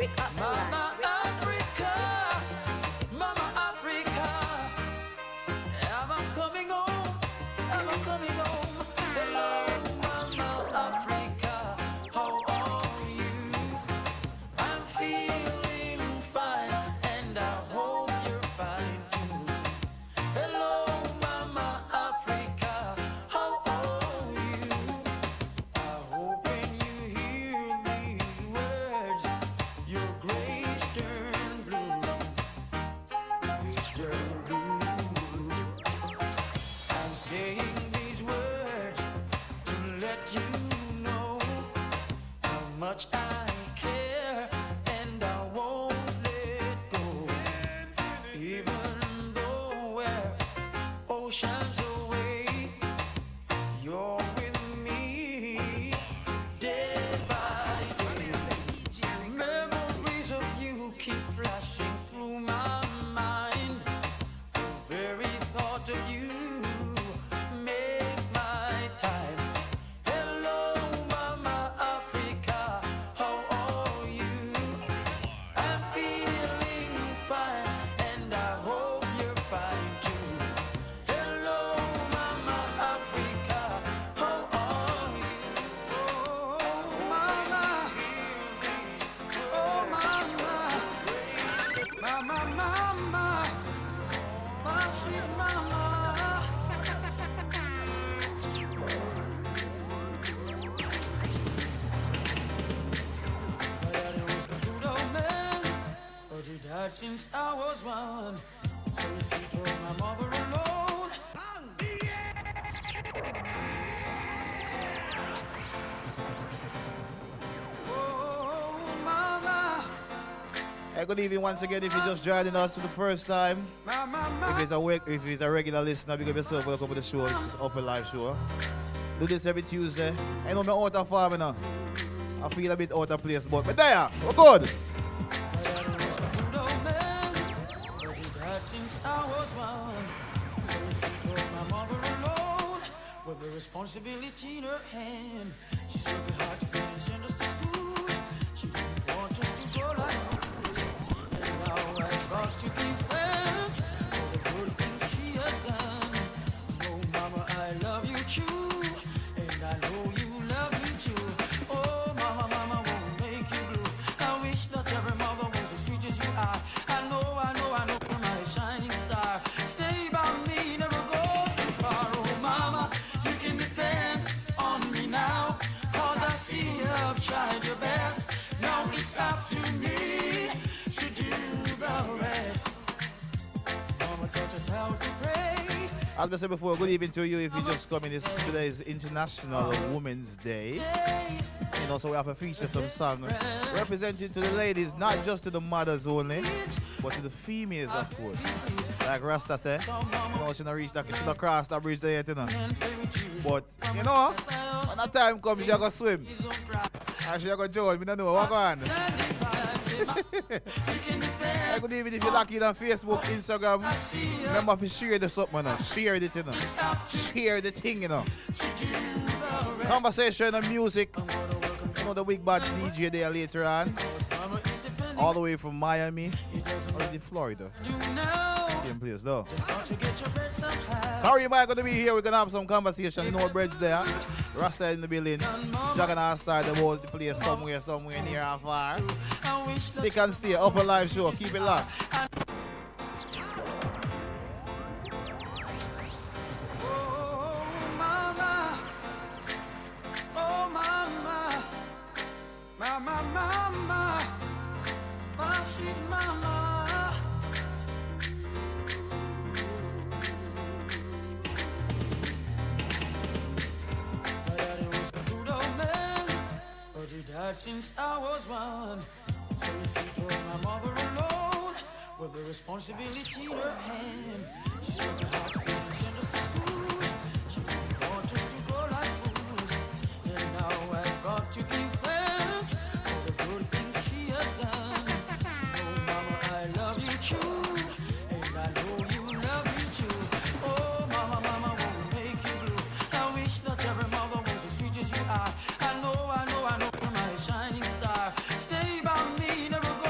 with Mama Upnlive. Africa, Mama Africa, I'm coming home, I'm coming home. Hello, Mama Africa, how are you? I'm feeling fine, and I hope you're fine too. Hello, Mama Africa, how are you? I hope when you hear these words, your grace turn blue, grace turn blue. I'm saying these words to let you know how much I care, and I won't let go. Even though we're oceans away, you're with me day by day. Memories of you keep flashing through my mind. The very thought of you make my time. Hello, Mama Africa, how are you? I'm feeling fine, and I hope you're fine too. Hello, Mama Africa, how are you? Oh, Mama, oh, Mama, Mama, my sweet Mama. My daddy was a good old man, but he died since I was one. So you see, it was my mother alone. Oh, Mama, Hey, good evening once again. If you're just joining us for the first time, if it's a regular listener, big up yourself. Welcome to the show. This is Upnlive show. Do this every Tuesday. I know I'm out of farm now. I feel a bit out of place, but there, we're good. but he died since I was one. So you see, it was my mother alone, with the responsibility in her hand. She worked hard to feed and send us to school. She didn't want us to go like fools. And now I've got to give thanks for the good things she has done. Oh, Mama, I love you too, and I know you love me too. Oh, Mama, Mama won't make you blue. I wish that every mother was as sweet as you are. I know, you're my shining star. Stay by me, never go too far. Oh, Mama, you can depend on me now, 'cause I see you've tried your best. Now it's up to me to do the rest. Mama taught us how to pray. As I said before, good evening to you. If you just come in, today is International Women's Day. You know, so we have to feature some song representing to the ladies, not just to the mothers only, but to the females, of course. Like Rasta said, you know, she not reach that, she not cross that bridge there yet, you know. But, you know, when that time comes, she gonna swim. And she gonna join, me don't know, walk on. Hey, good evening. If you're lucky on Facebook, Instagram, remember to share this up, man. Share it, you know. Share the thing, you know. Conversation and music. You know, the Big Bad DJ there later on. All the way from Miami. Or is it Florida? Same place, though. Harry Mike going to be here. We're going to have some conversation. You know, Bread's there. Rasta in the building. Jack and I start the place somewhere near and far. Stick and stay. Upnlive show. Keep it locked. Mama, mama, my sweet mama. My daddy was a good old man, but he died since I was one. So you see, it was my mother alone, with the responsibility in her hand. She's working hard to feed and send us to school. She didn't want us to go like fools. And now I've got to give thanks for the good things she has done. Oh, Mama, I love you too, and I know you love me too. Oh, Mama, Mama won't make you blue. I wish that every mother was as sweet as you are. I know, you're my shining star. Stay by me, never go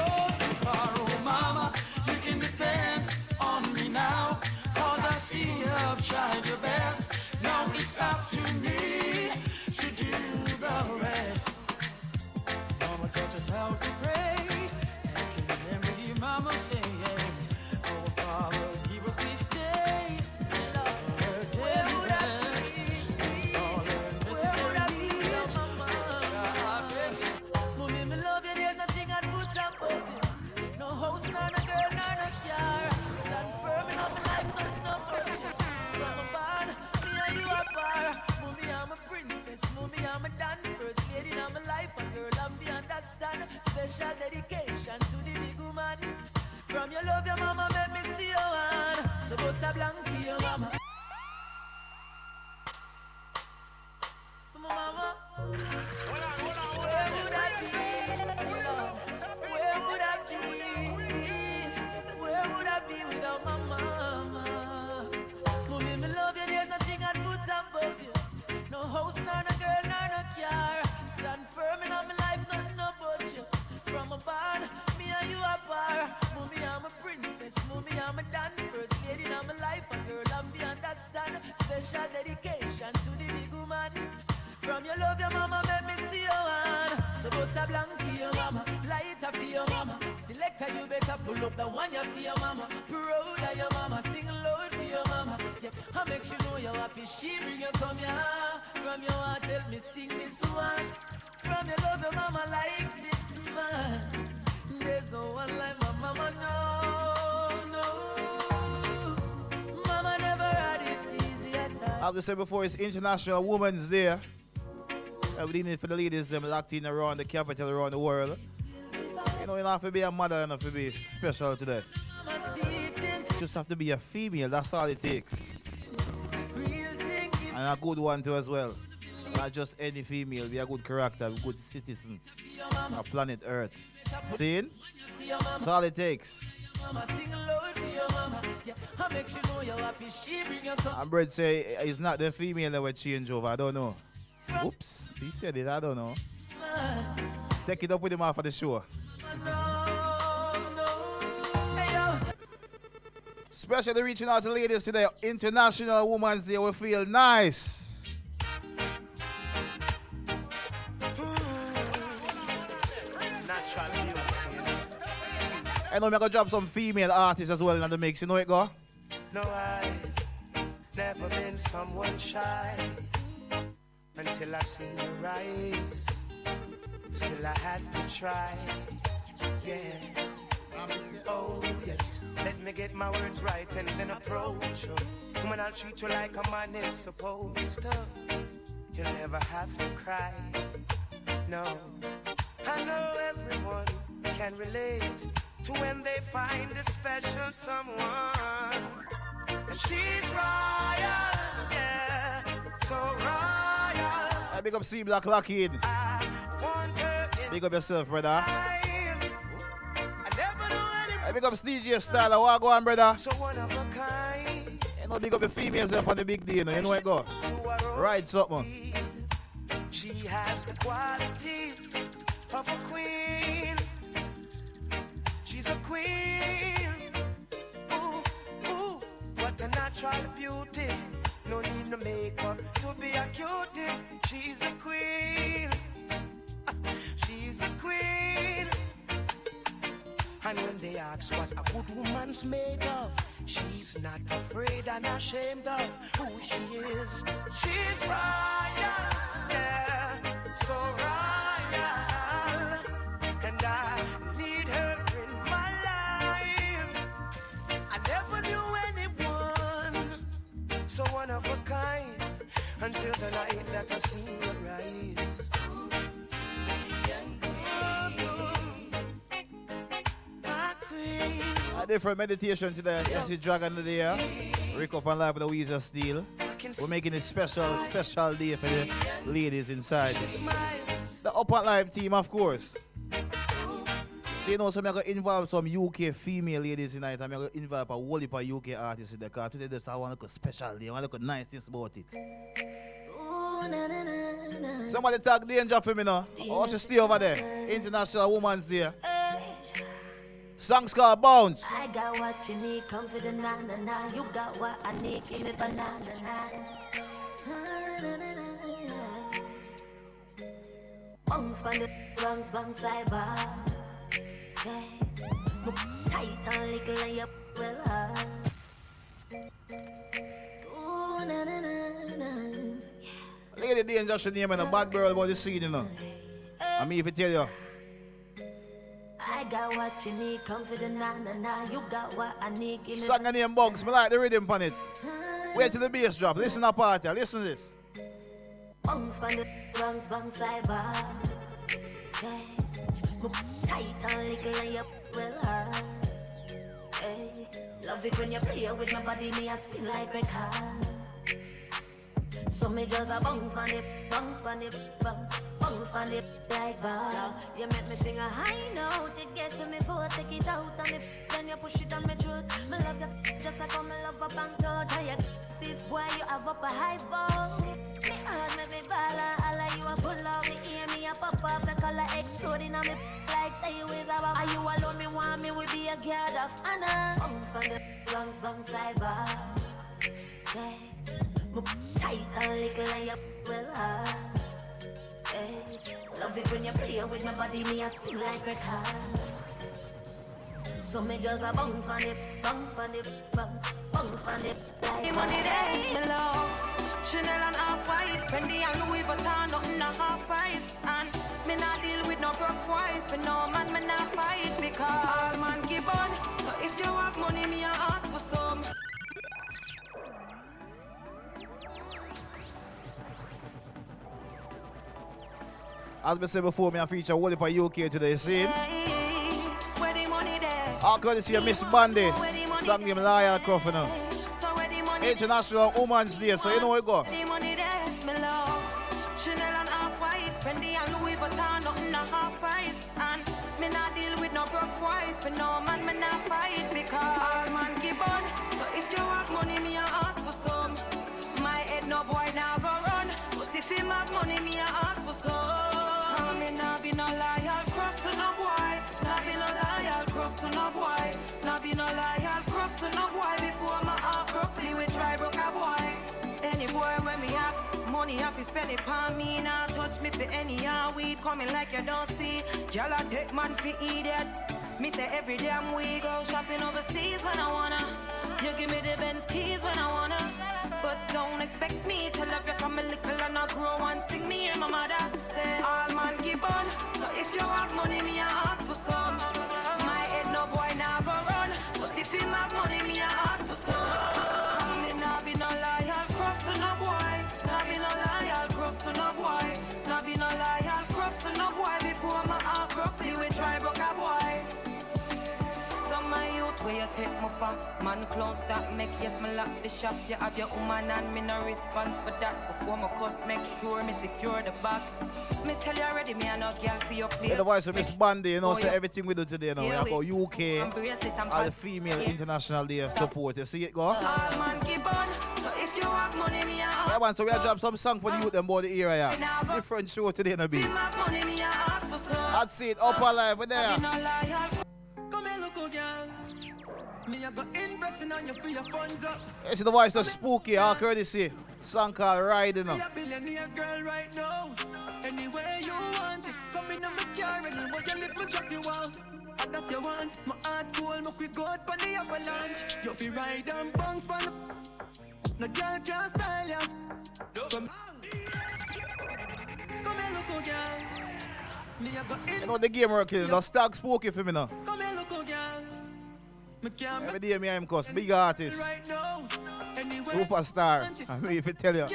I'm a princess, mommy, I'm a dan. First lady in my life, a girl of me understand. Special dedication to the big woman. From your love, your mama, make me see your one. So bust a blank for your mama. For my mama. Where would I be? Where would I be? Where would I be without my mama? Mommy, me love you, there's nothing I'd put above you. No house, nor no girl, nor no car. Stand firm in my life, nothing about you. From a barn, me and you are par. Mommy, I'm a princess, mommy, I'm a dan. First lady in my life, a girl of me understand. Special dedication to the big woman. From your love, your mama, make me see your one. So bust a blank for your mama, lighter for your mama. Selector, you better pull up the one you for your mama. Proud of your mama, sing loud for your mama. Yeah, I make you know you're happy, she bring you come here. From your heart, tell me sing this one. From your love, your mama like this man. There's no one like my mama, no, no. Mama never had it easy at all. I've said before, it's International Women's Day. I'm leading for the ladies them locked in around the capital, around the world. You know, you don't have to be a mother, you don't have to be special today. You just have to be a female, that's all it takes. And a good one too as well. Not just any female, be a good character, a good citizen of planet Earth. See? That's all it takes. And Brett say it's not the female that will change over, I don't know. Oops, he said it, I don't know. Take it up with him after the show. Especially reaching out to ladies today, International Women's Day, we feel nice. I know I'm gonna drop some female artists as well in the mix, you know it go? No, I never been someone shy until I seen your eyes. Still I had to try. Yeah. Oh yes. Let me get my words right and then approach you. Woman, I'll treat you like a man is supposed to. You'll never have to cry. No. I know everyone can relate to when they find a special someone. And she's royal, yeah, so royal. I big up C Black Lockheed. Big up yourself, brother. I big up DJ Style. What go on, brother? So one of a kind. You know, big up the females up on the big day, you know, you know it go. Right, something. She has the qualities of a queen. She's a queen. Ooh, ooh, what a natural beauty. No need no makeup to be a cutie. She's a queen. She's a queen. And when they ask what a good woman's made of, she's not afraid and ashamed of who she is. She's royal, yeah, so royal. And I need her in my life. I never knew anyone so one of a kind until the night that I seen her rise. A different meditation today. Sissy Dragon today. Rick Upnlive with the Weezer Steel. We're making a special day for the ladies inside. The Upnlive team, of course. So you know, so I'm going to involve some UK female ladies tonight. I'm going to involve a whole heap of UK artists in the car. Today, this I want to look special day. I want to look nice things about it. Somebody talk danger for me now. Oh, she stay over there. International Women's Day. Songs called Bounce. I got what you need, come for the na-na-na. You got what I need, give me banana. Bounce by the bounce like bar. Tight and little and you well hard. Ooh, na-na-na-na. Lady Danger should name a bad girl about the scene, you know. I mean, if I tell you. I got what you need, come for the na-na-na. You got what I need, give me Song name Bugs, me like the rhythm on it. Wait till the bass drop. Listen to party, listen to this. Bounce on the bounce like bar. Hey, tight and little and you well hard. Hey, love it when you play with my body, me a spin like record. So me just a bounce on it, bounce like bar. You make me sing a high note, you get for me for take it out and me, then you push it on my throat. Me love you just like how me love a bank note. How you stiff boy, you have up a high vote. Me heart me be baller, all of you a pull out. Me hear me a pop off, the color exploding on me like say you is a bop. Are you alone? Me want me we be a guard of honor. Bounce like bar. Hey. Tight and little and you well hard. Hey, love it when you play with my body, me a spin like record. So me just a bounce on it. Like money day, me love Chanel and Off-White, Fendi and Louis Vuitton, nothing a half price. And me not deal with no broke wife, and no man me not fight because all man give on. So if you have money, me a ask for some. As I said before, me a feature all for UK today, see? All courtesy of Miss Bandy, sang him Loyal Crawford now. International Women's Day, so you know where it go. Chanel and Off-White, Fendi and Louis Vuitton, nothing a half price. And me not deal with no broke wife, and no man me not fight because all man give on. So if you have money, me a ask for some. My head no boy now go run, but if him have money, me a ask for some. Nah be no loyal craft to no boy. Nah be no loyal craft to no boy. Nah be no loyal craft to no boy. Before my heart broke, me we try broke a boy. Any boy when me have money, have to spend it on me. Now touch me for any yard weed coming like you don't see. Y'all I take man for idiot. Me say every damn week go shopping overseas when I wanna. You give me the Benz keys when I wanna. But don't expect me to love you from a little and I grow one thing. Me and my mother say all man give on. So if you have money, me I ask for some. My head no boy now go run. But if him have money, me I ask for some. Me nah be no loyal craft to no boy. Nah be no loyal craft to no boy. Nah be no loyal craft to no boy. Before my heart broke, me we try broke a boy. My youth where you take my for man clowns that make yes me lock the shop. You have your woman and me no response for that. Before my cut make sure me secure the back. Me tell you already me a no girl for your play. The voice of Miss Bandy, you know, say everything we do today now. We go UK all the female international day support. You see it go? All man give on. So if you have money me a yeah, man, so we have drop some song for the youth them about the era, yeah. Different show today no be. That's it, Upnlive, we're there. Come here, look, girl. Me, I got investing on you for your funds up. It's the voice of Spooky, all courtesy. Song called Riding Up. Be a billionaire girl right now. Anywhere you want it. Come in on my car, anywhere you live, me drop you off. I got you want. My heart cold, my quick go out, pan the avalanche. You feel ride and bounce, pan. No girl can't style you. Come here, look, girl. Me, I got you know the game working, the stag Spooky for me now. Come here, look, girl. Every day me I'm cause big artist, superstar. I mean if I tell you.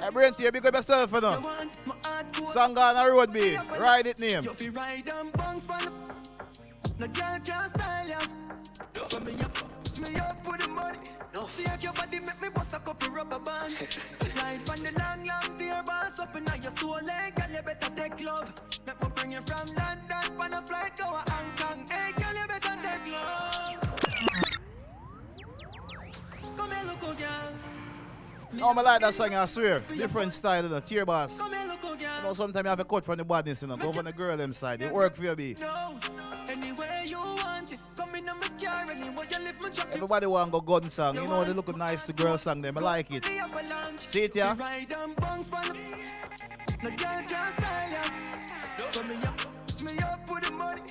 I bring to you big up yourself you know. Song on the road be, ride it name. No girl can't style you. Me up with the money. See if your body make me bust a couple rubber band. Ride on the long dear boss up in your soul leg. Girl you better take love. Make me bring you from London on a flight go to Hong Kong. Hey girl you better take love. Come here look girl. No, I like that song, I swear. Different style, you know, tear bass. Come here look girl. You know, sometimes you have a cut from the badness, you know. Go from the girl them side. It work for you, be. Anywhere you want it. Come in on my car, anywhere you live, my drop. Everybody want go gun song. You know, they look nice, the girl song them. I like it. See it, yeah? No girl can't style you. Come me up with the money.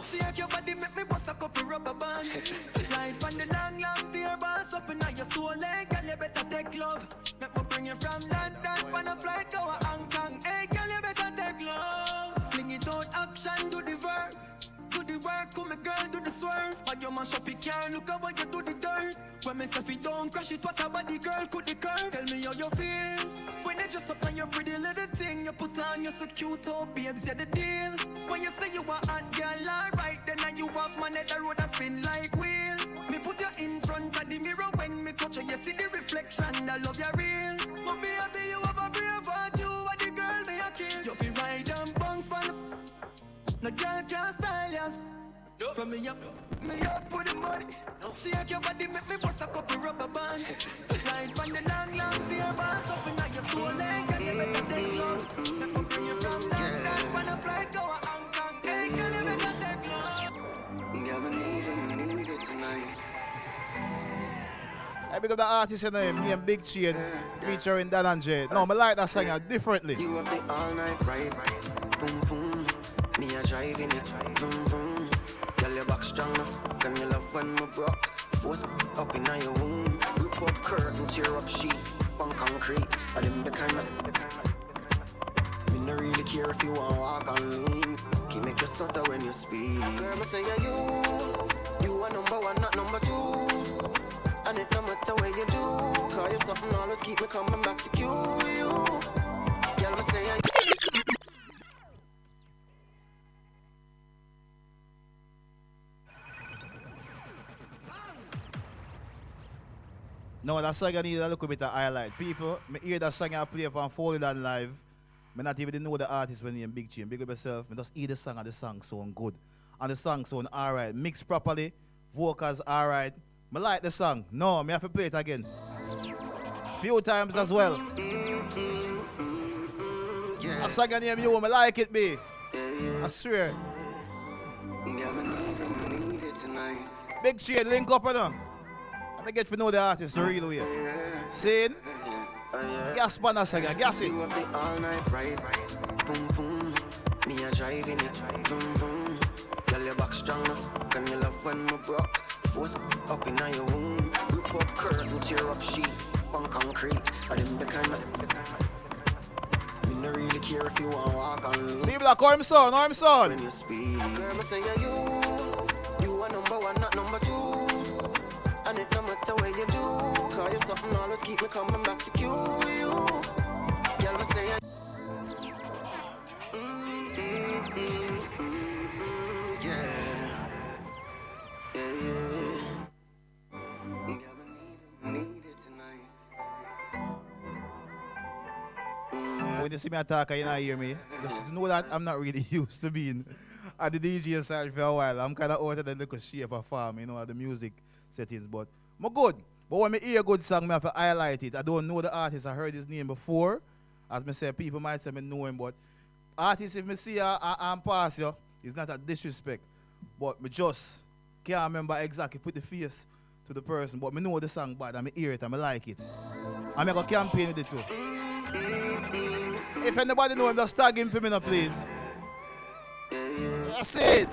See if your body make me bust a couple rubber band. Ride on the long dear boss up in your soul leg. Girl you better take love. Make me bring you from London on a flight go to Hong Kong. Hey girl you better take love. Fling it out action, do the verb. Do the work, come me girl, do the swerve. But you mash up your car, look at what you do the dirt. When me say if you don't crash it, what about the girl could the curve? Tell me how you feel. When me just up on your pretty little thing. You put on your so cute, oh babes, yeah the deal. When you say you a hot girl, alright, then you have man at the road that spin like wheel. Me put you in front of the mirror when me touch you, you see the reflection. I love you real. But baby, you have a brave heart, you are the girl me a kill. You feel right and bounce, man. No girl can't style you. From me up with the money. She hack your body, make me bust a couple rubber band. Right from the long, long dear boss up in your soul, and you better take love. Let me bring you from London, when a flight go a Hong Kong. Hey, girl, you better take love. Yeah, I need it tonight. I pick up the artist named Big Chain, featuring Dan and Jay. No, I like that song differently. You have the all night ride, boom boom. Me a driving it, vroom vroom. Girl, your back strong enough, can you love when we broke? Force up in your womb. Rip up curtain, tear up sheet, on concrete. I them the kind of. Me no really care if you want walk on lean. Can make you stutter when you speak. Girl, me say you are number one, not number two. And it no matter what you do, call you something, always keep me coming back to you. Girl, me say No, that song I need a little bit of highlight. People, me hear that song I play up on Upnlive. Me not even know the artist when name Big Chain. Big up yourself. Me just hear the song and the song sound good. And the song sound alright. Mixed properly. Vocals alright. Me like the song. No, me have to play it again. Few times as well. A song I name you, me like it, be. I swear. need it tonight. Big Chain, link up, you know. I get to know the artist the real way. Saying, gas pan a second, gas it. You have the all night ride, boom boom. Me a driving it, vroom vroom. Girl, your back strong enough, can you love when we broke? Force up in your womb. Rip up curtain, tear up sheet, on concrete. I them the kind of. Me no really care if you want walk on. See black, how him son, how him son. When you speak, girl, me say you are number one, not number two. And it no matter what you do, call you something, always keep me coming back to you. Girl, me say when you see me attack, you not hear me. Just know that I'm not really used to being at the DJ side for a while. I'm kind of out of the little shape of farm, you know, at the music settings. But I'm good. But when I hear a good song, I have to highlight it. I don't know the artist. I heard his name before. As I say, people might say I know him, but artist, if I see and pass you, it's not a disrespect. But I just can't remember exactly, put the face to the person. But I know the song bad, and I hear it, and I like it. I'm going to campaign with it too. If anybody know him, just tag him for me now, please. That's it.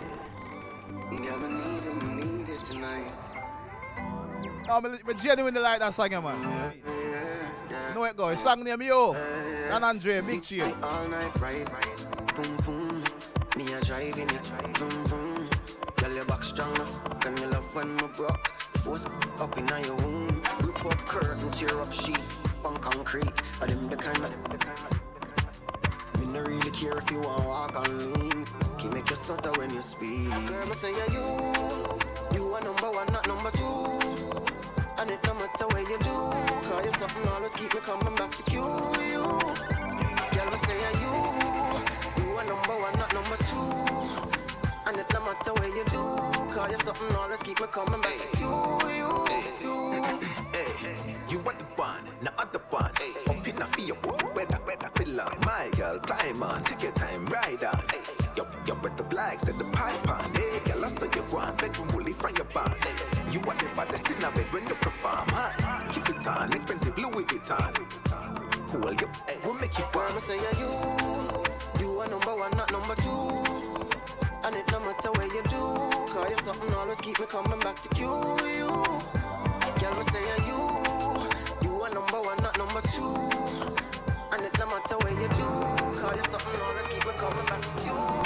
need it tonight. No, I genuinely like that song, man. Know it go. His song name yo. And Andre, Big Chain. All night ride, boom boom. Me a driving it, vroom vroom. Girl, your back strong enough, can you love when we broke? Force up in your womb. Rip up curtain, tear up sheet, on concrete. I them the kind of. Me no really care if you want walk on lean. Can make you stutter when you speak. Girl, me say you are number one, not number two. And it no matter what you do, call you something, always keep me coming back to you. Girl, me say you are number one, not number two. And it no matter what you do, call you something, always keep me coming back to you. Hey, you want the bond, not other bond. Up in a fear, weather, pillar. My girl, climb on, take your time, ride on. You're with the blacks and the pipe on. Hey, girl, I saw you go on, bedroom bully from your band. You want the baddest in a bed when you perform, huh? Keep it on, expensive Louis Vuitton. Cool, you, we'll make you Girl, burn. me say you are number one, not number two. And it no matter what you do, call you something, always keep me coming back to you. Girl, me say you are number one, not number two. And it no matter what you do, call you something, always keep me coming back to you.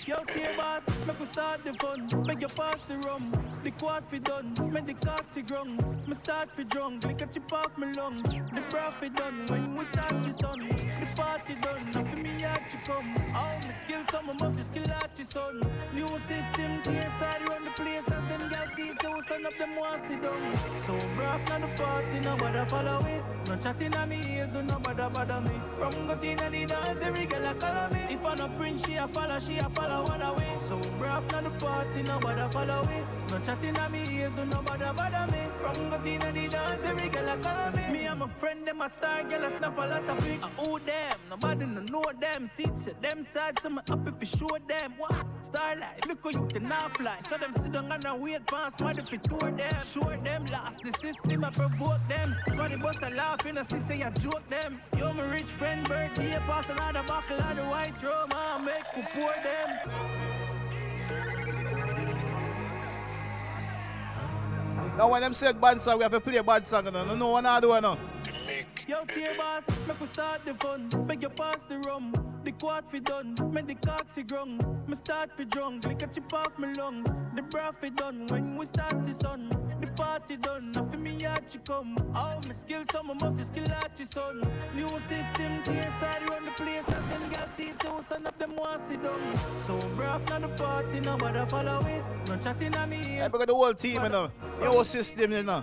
Yo, K-Boss, make we start the fun. Make you pass the rum. The quad fi done, make the cock fi grung. Me start fi drunk, lick a chip off me lungs. The bra fi done, when we start fi sun. The party done, nothing me out you come. All my skills, some of must skill out your son. New system, clear side, run the place as them girls see. So stand up, them want sit down. So braff na the party, nobody follow it. No chatting on me ears, do nobody bother me. From Gotin and the dance, every girl a call me. If I no print, she a follow one away. So braff na the party, nobody follow it. No chatting on me ears, do nobody bother me. From Gotin and the dance, every girl a call me. Me and my friend, them a star, girl a snap a lot of pics. Who them? Nobody no know them. Seats at them sides, so me up if you show them. What? Starlight, look how you can not fly. So them sit down and a wait past, mad if you tour them. Sure them last, the system I provoke them. Body bust a laugh in a say I joke them. Yo, my rich friend, birthday, pass another buckle of the white drum, I make you pour them. Now when them said bad song, we have to play a bad song. No one I do no. Yo, tear boss, make we start the fun. Beg you pass the rum. The quad fi done, make the cock fi grung. Me start fi drunk, lick a chip off me lungs. The bra fi done, when we start the sun. The party done, nothing me out you come. All my skills, some of must skill out your son. New system, clear side, run the place as them girls see. So stand up, them want sit down. So braff na the party, nobody follow it. No chatting on me. I got the whole team, you know. The whole system, you know.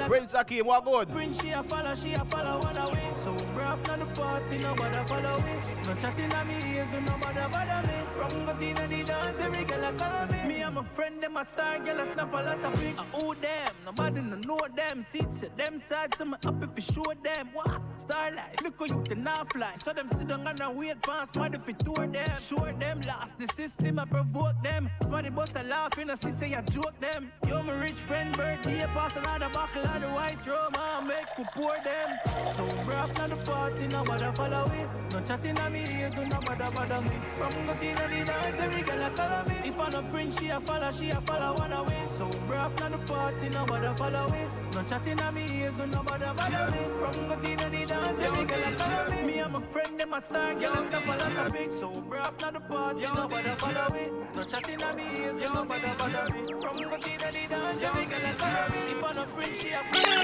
Prince Akeem, what good? Prince, she a follow one away. So braff na the party, nobody follow it. No chatting on me ears, do nobody bother me. From Gotin and the dance, every girl a call me. Me and my friend, them a star, girl a snap a lot of pics. Who them? Nobody no know them. Seats at them sides, so me up if you show them. What? Starlight, look how you can not fly. So them sit down and a wait past, mad if you tour them. Sure them last, the system I provoke them. Somebody bust a laugh in a say I joke them. Yo, my rich friend, birthday, pass another buckle of the white drum, I make you pour them. So braff na the party, nobody follow it. No chatting on me ears, do nobody bother me. From Gotin and the dance, every girl a call me. If I no print, she a follow one away. So braff na the party, nobody follow it. No chatting on me ears, do nobody bother me. From Gotin and the dance, every girl a call me. Me and my friend, them a star, girl a snap a lot of pics. So braff na the party, nobody follow it. No chatting on me ears, do nobody bother me. From Gotin and the dance, every girl a call me. If I no print, she a follow.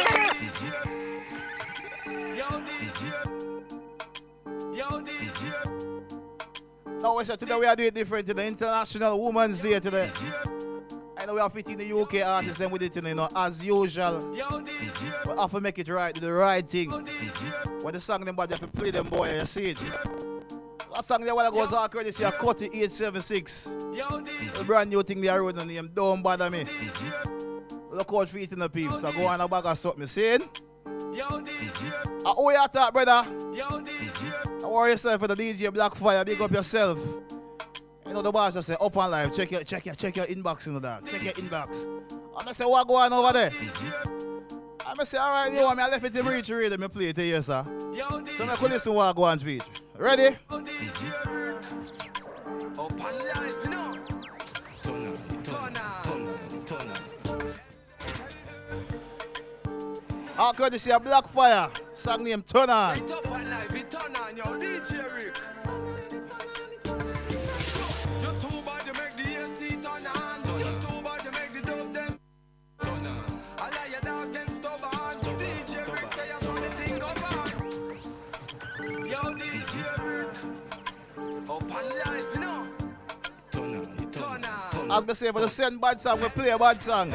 Yo DJ, yo DJ. Now we said today we are doing it different today. International Women's Day today. I know we are fitting the UK artists and with it, you know, as usual. We have to make it right, do the right thing. When the song them boy, you have to play them boy, you see it. That song there while goes out this year, Cutty 876. The brand new thing they are running name, don't bother me. Look out for it in the peeps. So go on a bag of something, see it? Who you talk, brother? Don't worry yourself for the DJ Blackfire, big up yourself. You know the boss just say Upnlive, check your inbox in the dog. Check your inbox. I'm gonna say what go on over there. I'm gonna say alright, you want me I left it to reach read me play it here, sir. So I could listen what go on feed. Ready? Upnlive, you know. I'll courtesy of Blackfire, song name Turn On. Right up and live, it turn on, yo, DJ Rick. You're too bad, you make the AC turn on. You're too bad, you make the dove them turn on. I lie your dog, them stubborn. DJ Rick say I saw the thing go on. Yo, DJ Rick. Up and live, you know. Turn on. As I say, for the send bad song, we play a bad song.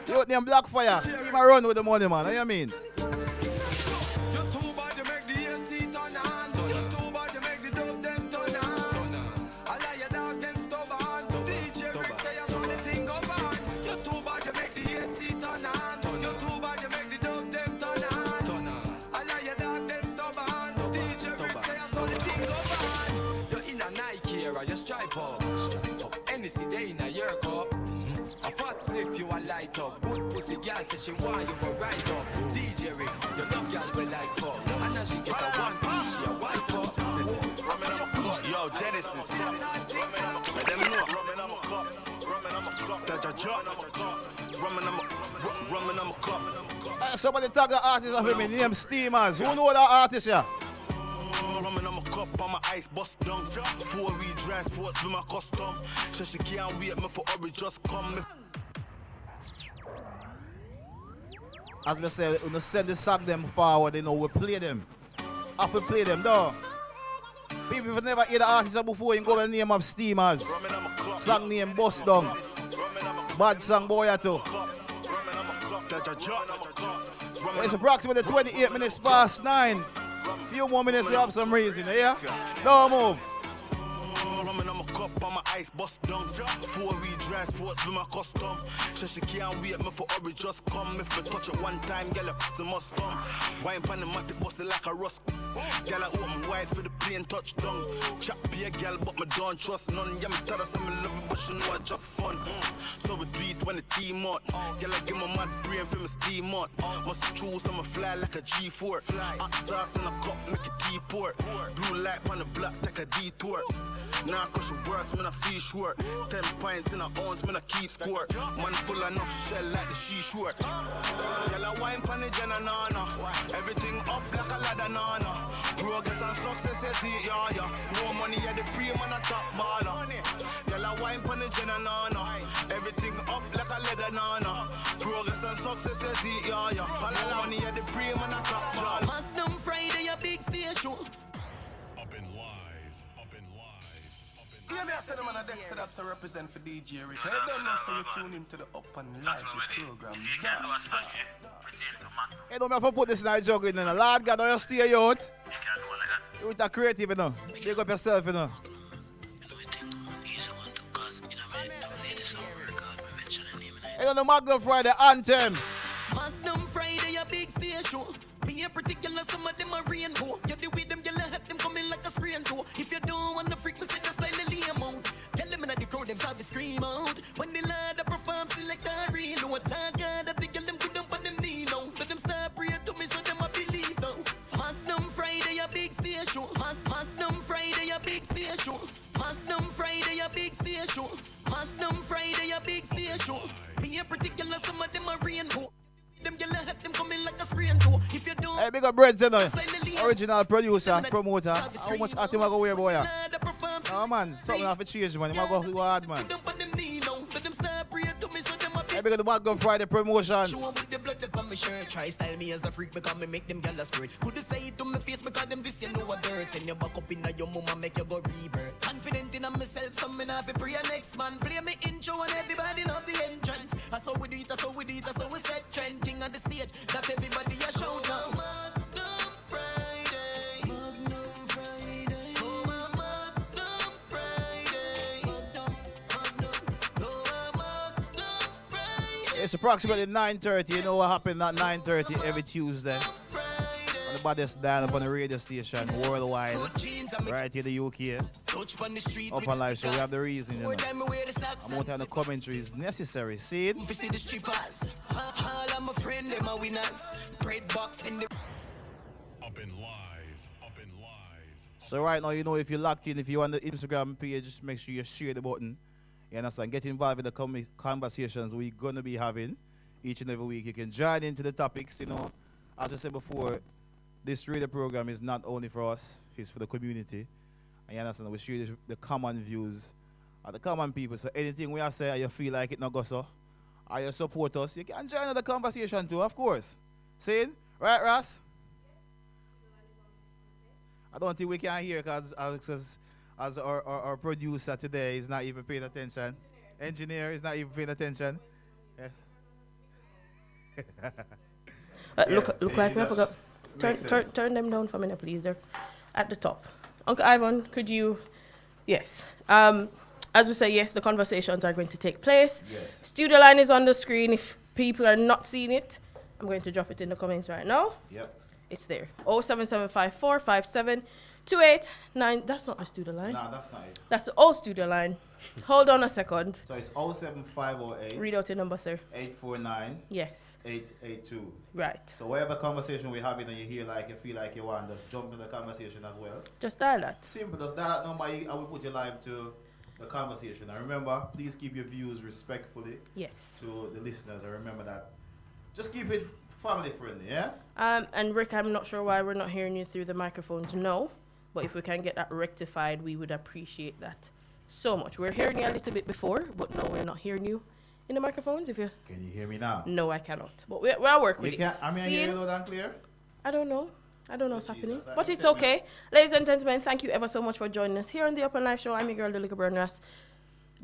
You name Blackfire, he might run with the money, man. What do you mean? You're too bad, you make the AC turn on. You're too bad, you make the doves them turn on. I lie your dog, them stubborn. DJ Rick say I saw the thing go on. You're too bad, you make the AC turn on. You're too bad, you make the doves them turn on. I lie your dog, them stubborn. DJ Rick say I saw the thing go on. You're in a Nike era, you stripe up. Any day in a year cup. A fat spliff you a light up. Good pussy girl say she want you go right up. DJ Rick, you love girl we like fuck. And now she get a one piece, she a wife up. Yo, Genesis. Let them know. Rumming on my cup. Somebody tag the artist of him, name Steamers. Who know that artist here? Rumming on my cup. cup on my ice bust down. 4-wheel drive sports with my custom. She can't wait me for hurry, just come. As we say, when we send the song them forward, they know we play them. Have to play them, though. People have never heard the artist before, you go by the name of Steamers. Song name Bust Down. Bad song, boy, too. It's approximately 28 minutes past 9. Few more minutes to have some reason, yeah? Don't move. On my ice bust down. 4-wheel drive sports with my custom. She can't wait me for hurry, just come. If we touch it one time, girl, it's a must come. Wine pan the matic, bust it like a rust. Girl, I open wide for the plane touchdown. Chop be a girl, but me don't trust none. Yeah, me start to say me love it, but she know it's just fun. So we do it when the team out. Girl, I give my mad brain for me steam out. Must choose, I'ma fly like a G4. Hot sauce in a cup, make it teaport. Blue light on the block, take a detour. Now I crush your words, man, I feel short. 10 pints in a ounce, man, I keep score. Man full enough shell like the she short. Girl, I wine pan the Janana. Everything up like a ladder, nana. Progress and success, yes, yeah. No money at the pre, man, a top baller. Girl, I wine pan the Janana. Everything up like a leather, nana. Progress and success, yes, yeah. All the money at the pre, man, a top baller. Magnum Friday, a big station. Yeah, me I said them on a Dexter that's a represent for DJ Rick. I don't know, so you tune into the Upnlive program. Hey, don't have to put this in a jug in the Lord God, don't you stay out. You with a creative, you know. Big up yourself, you know. Hey, on the Magnum Friday anthem. Magnum Friday, a big station. Be a particular, some of them are rainbow. You do with them, you let them come in like a spray and go. If you don't want to freak, me say just like the lame out. Tell them in the crowd, them start to scream out. When the lad perform, select a reload. Lord God, I think them good up on them knee now. So them start praying to me, so them I believe now. Magnum Friday, a big station. Magnum Friday, a big station. Magnum Friday, a big station. Magnum Friday, a big station. Be a particular, some of them are rainbow. Them coming like a spray and go. If you don't, hey, big up Breads, you know. Original producer, promoter. How much art you go wear, boy? Oh man, something have to change, man. You might go hard, man. Hey, big up the Magnum Friday promotions. show with the blood up on my shirt. Try style me as a freak because me make them gyal a skirt. Could say it to my face because them this you know a dirt. Send your back up in your mama make you go rebirth. Confident in myself, some men have to pray next man. Play me intro and everybody love the entrance. That's how we do it, that's how we do it, that's how we set trend. King on the stage, that everybody a show now. Magnum Friday, Magnum Friday, oh Magnum Friday, Magnum, oh Magnum Friday. It's approximately 9:30. You know what happened at 9:30 every Tuesday. On the baddest dial up on the radio station worldwide. Right here in the UK. Upnlive, so we have the reason, you know. And more time the commentary is necessary. See it? So right now, you know, if you're locked in, if you're on the Instagram page, just make sure you share the button. You understand? Get involved in the conversations we're going to be having each and every week. You can join into the topics, you know. As I said before, this radio program is not only for us, it's for the community. And you understand? We share the common views of the common people. So anything we are saying, you feel like it not go so, or you support us, you can join the conversation too, of course. See it? Right, Ross? I don't think we can hear because as our producer today is not even paying attention. Engineer is not even paying attention. Yeah. Look like we forgot. Turn them down for a minute, please. They're at the top. Uncle Ivan, could you? Yes. As we say, yes, the conversations are going to take place. Yes. Studio line is on the screen. If people are not seeing it, I'm going to drop it in the comments right now. Yep. It's there. 077545728. That's not the studio line. No, that's not it. That's the old studio line. Hold on a second. So it's 07508. Read out your number, sir. 849. Yes. 882. Right. So whatever conversation we're having and you hear like you feel like you want, just jump in the conversation as well. Just dial that. Simple. Just dial that number. I will put you live to the conversation. And remember, please keep your views respectfully. Yes. To the listeners. And remember that. Just keep it family friendly, yeah? And Rick, I'm not sure why we're not hearing you through the microphones. No. But if we can get that rectified, we would appreciate that so much. We're hearing you a little bit before, but no, we're not hearing you in the microphones. If you Can you hear me now? No, I cannot. But we'll work with You can't. it. I mean, I hear you loud and clear. I don't know. I don't know what's Jesus, happening. I But can it's say, okay. Ladies and gentlemen, thank you ever so much for joining us here on the Upnlive show. I'm your girl, the Little Burners.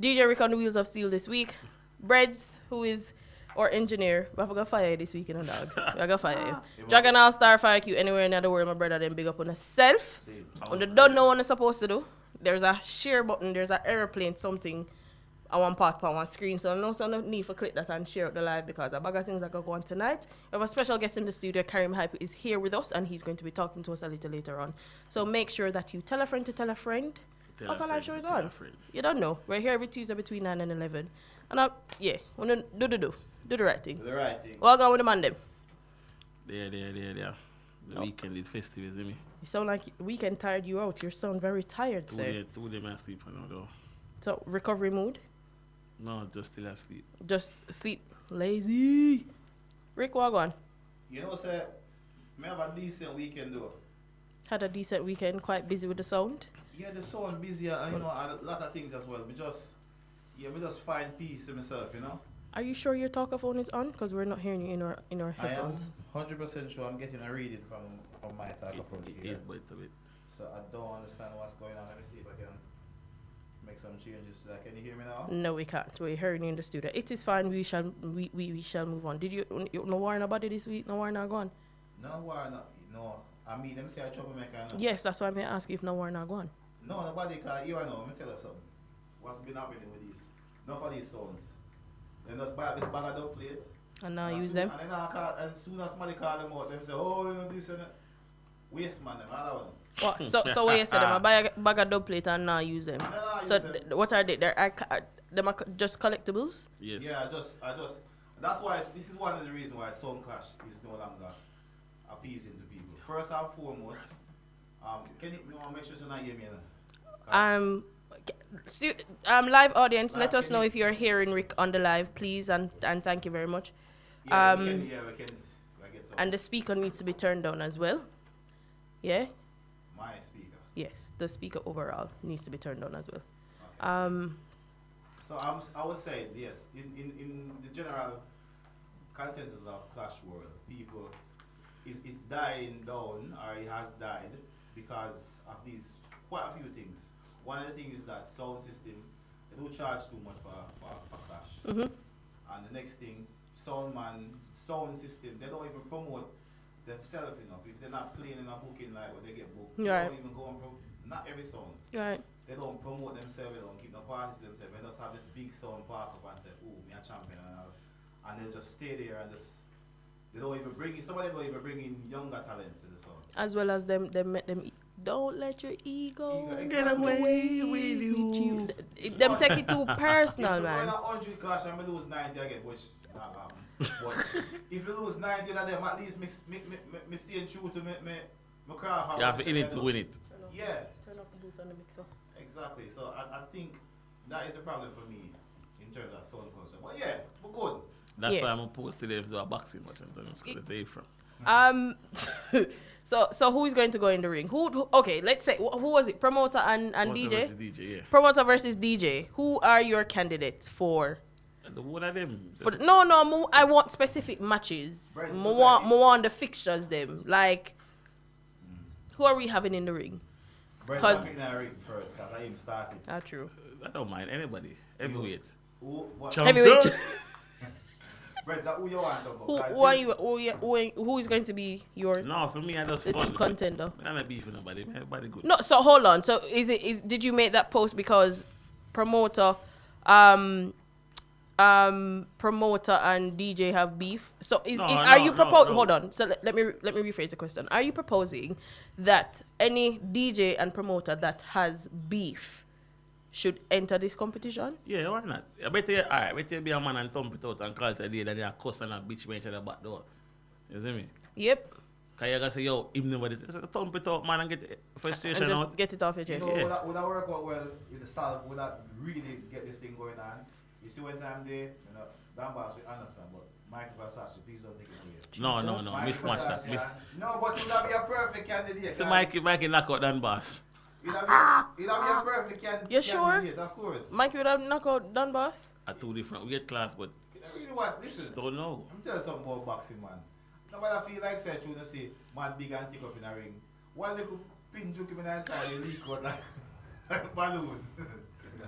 DJ Rick on the Wheels of Steel this week. Breads, who is our engineer. We're going to fire you this week, you know, dog. We're going to fire you. Dragon All Star Fire Q anywhere in the world, my brother, then big up on yourself. When you don't know what you're supposed to do, there's a share button, there's an airplane, something on one part on one screen. So no need for click that and share out the live because a bag of things are going to go on tonight. We have a special guest in the studio. Karim Hype is here with us and he's going to be talking to us a little later on. So make sure that you tell a friend to tell a friend. Upnlive show is on. You don't know. We're here every Tuesday between 9 and 11. And when you do the right thing. Do the right thing. Well, go with the man them. There. The weekend is festive, isn't it? You sound like the weekend tired you out. You sound very tired, sir. 2 days I sleep now though. So recovery mood? No, just still asleep. Just sleep. Lazy. Rick, what on? You know, sir, I have a decent weekend though. Had a decent weekend, quite busy with the sound. Yeah, the sound busy and you know a lot of things as well. We just find peace in myself, you know. Are you sure your talkaphone is on? Because we're not hearing you in our headphones. I am 100% sure I'm getting a reading from my talkaphone here. So I don't understand what's going on. Let me see if I can make some changes to that. Can you hear me now? No, we can't. We're hearing you in the studio. It is fine. We shall move on. Did you no worry nobody this week? No worry not gone? No worry not. No. I mean, let me say a troublemaker. No. Yes, that's why I'm going to ask you if no worry not gone. No, nobody can. You know, let me tell you something. What's been happening with these? Enough of these sounds. Then just buy this bag of dub plate. And now use them. And then as soon as somebody call them out, them say, oh, you know this and that. Waste man, them, other one. What? So what you say? Them I buy a bag of dub plate and now use them. So what are they? Them are just collectibles? Yes. Yeah, I just. That's why this is one of the reasons why Sound Clash is no longer appeasing to people. First and foremost, can you make sure you're not hear me now? Live audience, let us know if you're hearing Rick on the live, please, and thank you very much. Yeah, we can get some. And the speaker needs to be turned down as well. Yeah? My speaker? Yes, the speaker overall needs to be turned down as well. Okay. So I was saying, yes, in the general consensus of Clash World, people is dying down, or it has died, because of these, quite a few things. One of the things is that sound system, they don't charge too much for Clash. Mm-hmm. And the next thing, sound system, they don't even promote themselves enough. If they're not playing in a booking like when they get booked, they don't even go and not every song. Right. They don't promote themselves, they don't keep no parties to themselves. They just have this big sound park up and say, oh, me a champion. And they just stay there and just, they don't even bring in, some of them don't even bring in younger talents to the song. As well as them don't let your ego get away with you. Them take it too personal, if man. If you 100 Clash and we lose 90 again, which not happen. But if you lose 90 of them, at least me stay true to me craft. You have to in it to win it. Yeah. Turn off the booth on the mixer. Exactly. So I think that is a problem for me in terms of sound culture. But yeah, we're good. That's why I'm opposed to them to do a boxing match and I'm just going to take from. So who is going to go in the ring? Who okay, let's say who was it? Promoter and DJ? Versus DJ, yeah. Promoter versus DJ. Who are your candidates for? The one of them. No, I want specific matches. I want the fixtures them. Like who are we having in the ring? Because in the ring first, because I even started. True. I don't mind anybody. Heavyweight. Heavyweight. Brett, who you want? Who is going to be your? No, for me, I just the fun. Contender. I'm not beefing nobody. Everybody good. No, so hold on. So did you make that post because promoter, promoter and DJ have beef? So are you proposing? Hold on. So let me rephrase the question. Are you proposing that any DJ and promoter that has beef should enter this competition? Yeah, why not? I bet you be a man and thump it out and call it a day that they are cuss and a bitch bench at the back door. You see me? Yep. Cause you gotta say, yo, him nobody thump it out, man, and get frustration and just out. Get it off your chest. You know, would that work out well in the style? Would that really get this thing going on? You see, one time they, Dan Boss, we understand, but Mike Versace, please don't take it away. No, Mike mismatch that. Versace, no, but you would be a perfect candidate. So Mikey knock out Dan Boss. You'd be a perfect candidate. You sure? Of course. Mikey would have knocked out Don Boss? Are two different weight class, but You know, really what? Listen. don't know. I'm telling you something about boxing, man. Nobody feel like say you to say man big and thick up in a ring. One little pin juke him in the side, he leak out like balloon.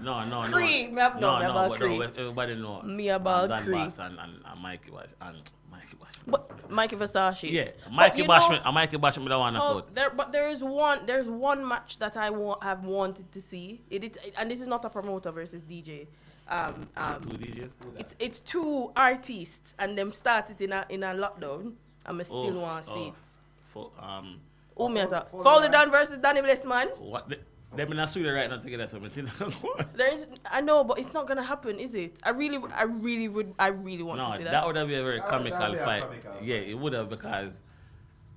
No. Creed. Me have no about but Creed. no, everybody know. Me about Dan Creed. Boss and Mikey Bash and Mikey Bash. But Mikey Versace. Yeah, But Mikey you Bashman. know Mikey Bashman, the one how out. but there's one match that I have wanted to see. And this is not a promoter versus DJ. Two DJs. It's two artists and them started in a lockdown. and I still want to see it. For Who me at? Follow Down versus Danny Bliss, man. what? They've been Sweden right now to get that something. I know, but it's not gonna happen, is it? I really want to see that. That would have been a very comical That would be a fight. comical Yeah, fight. it would have because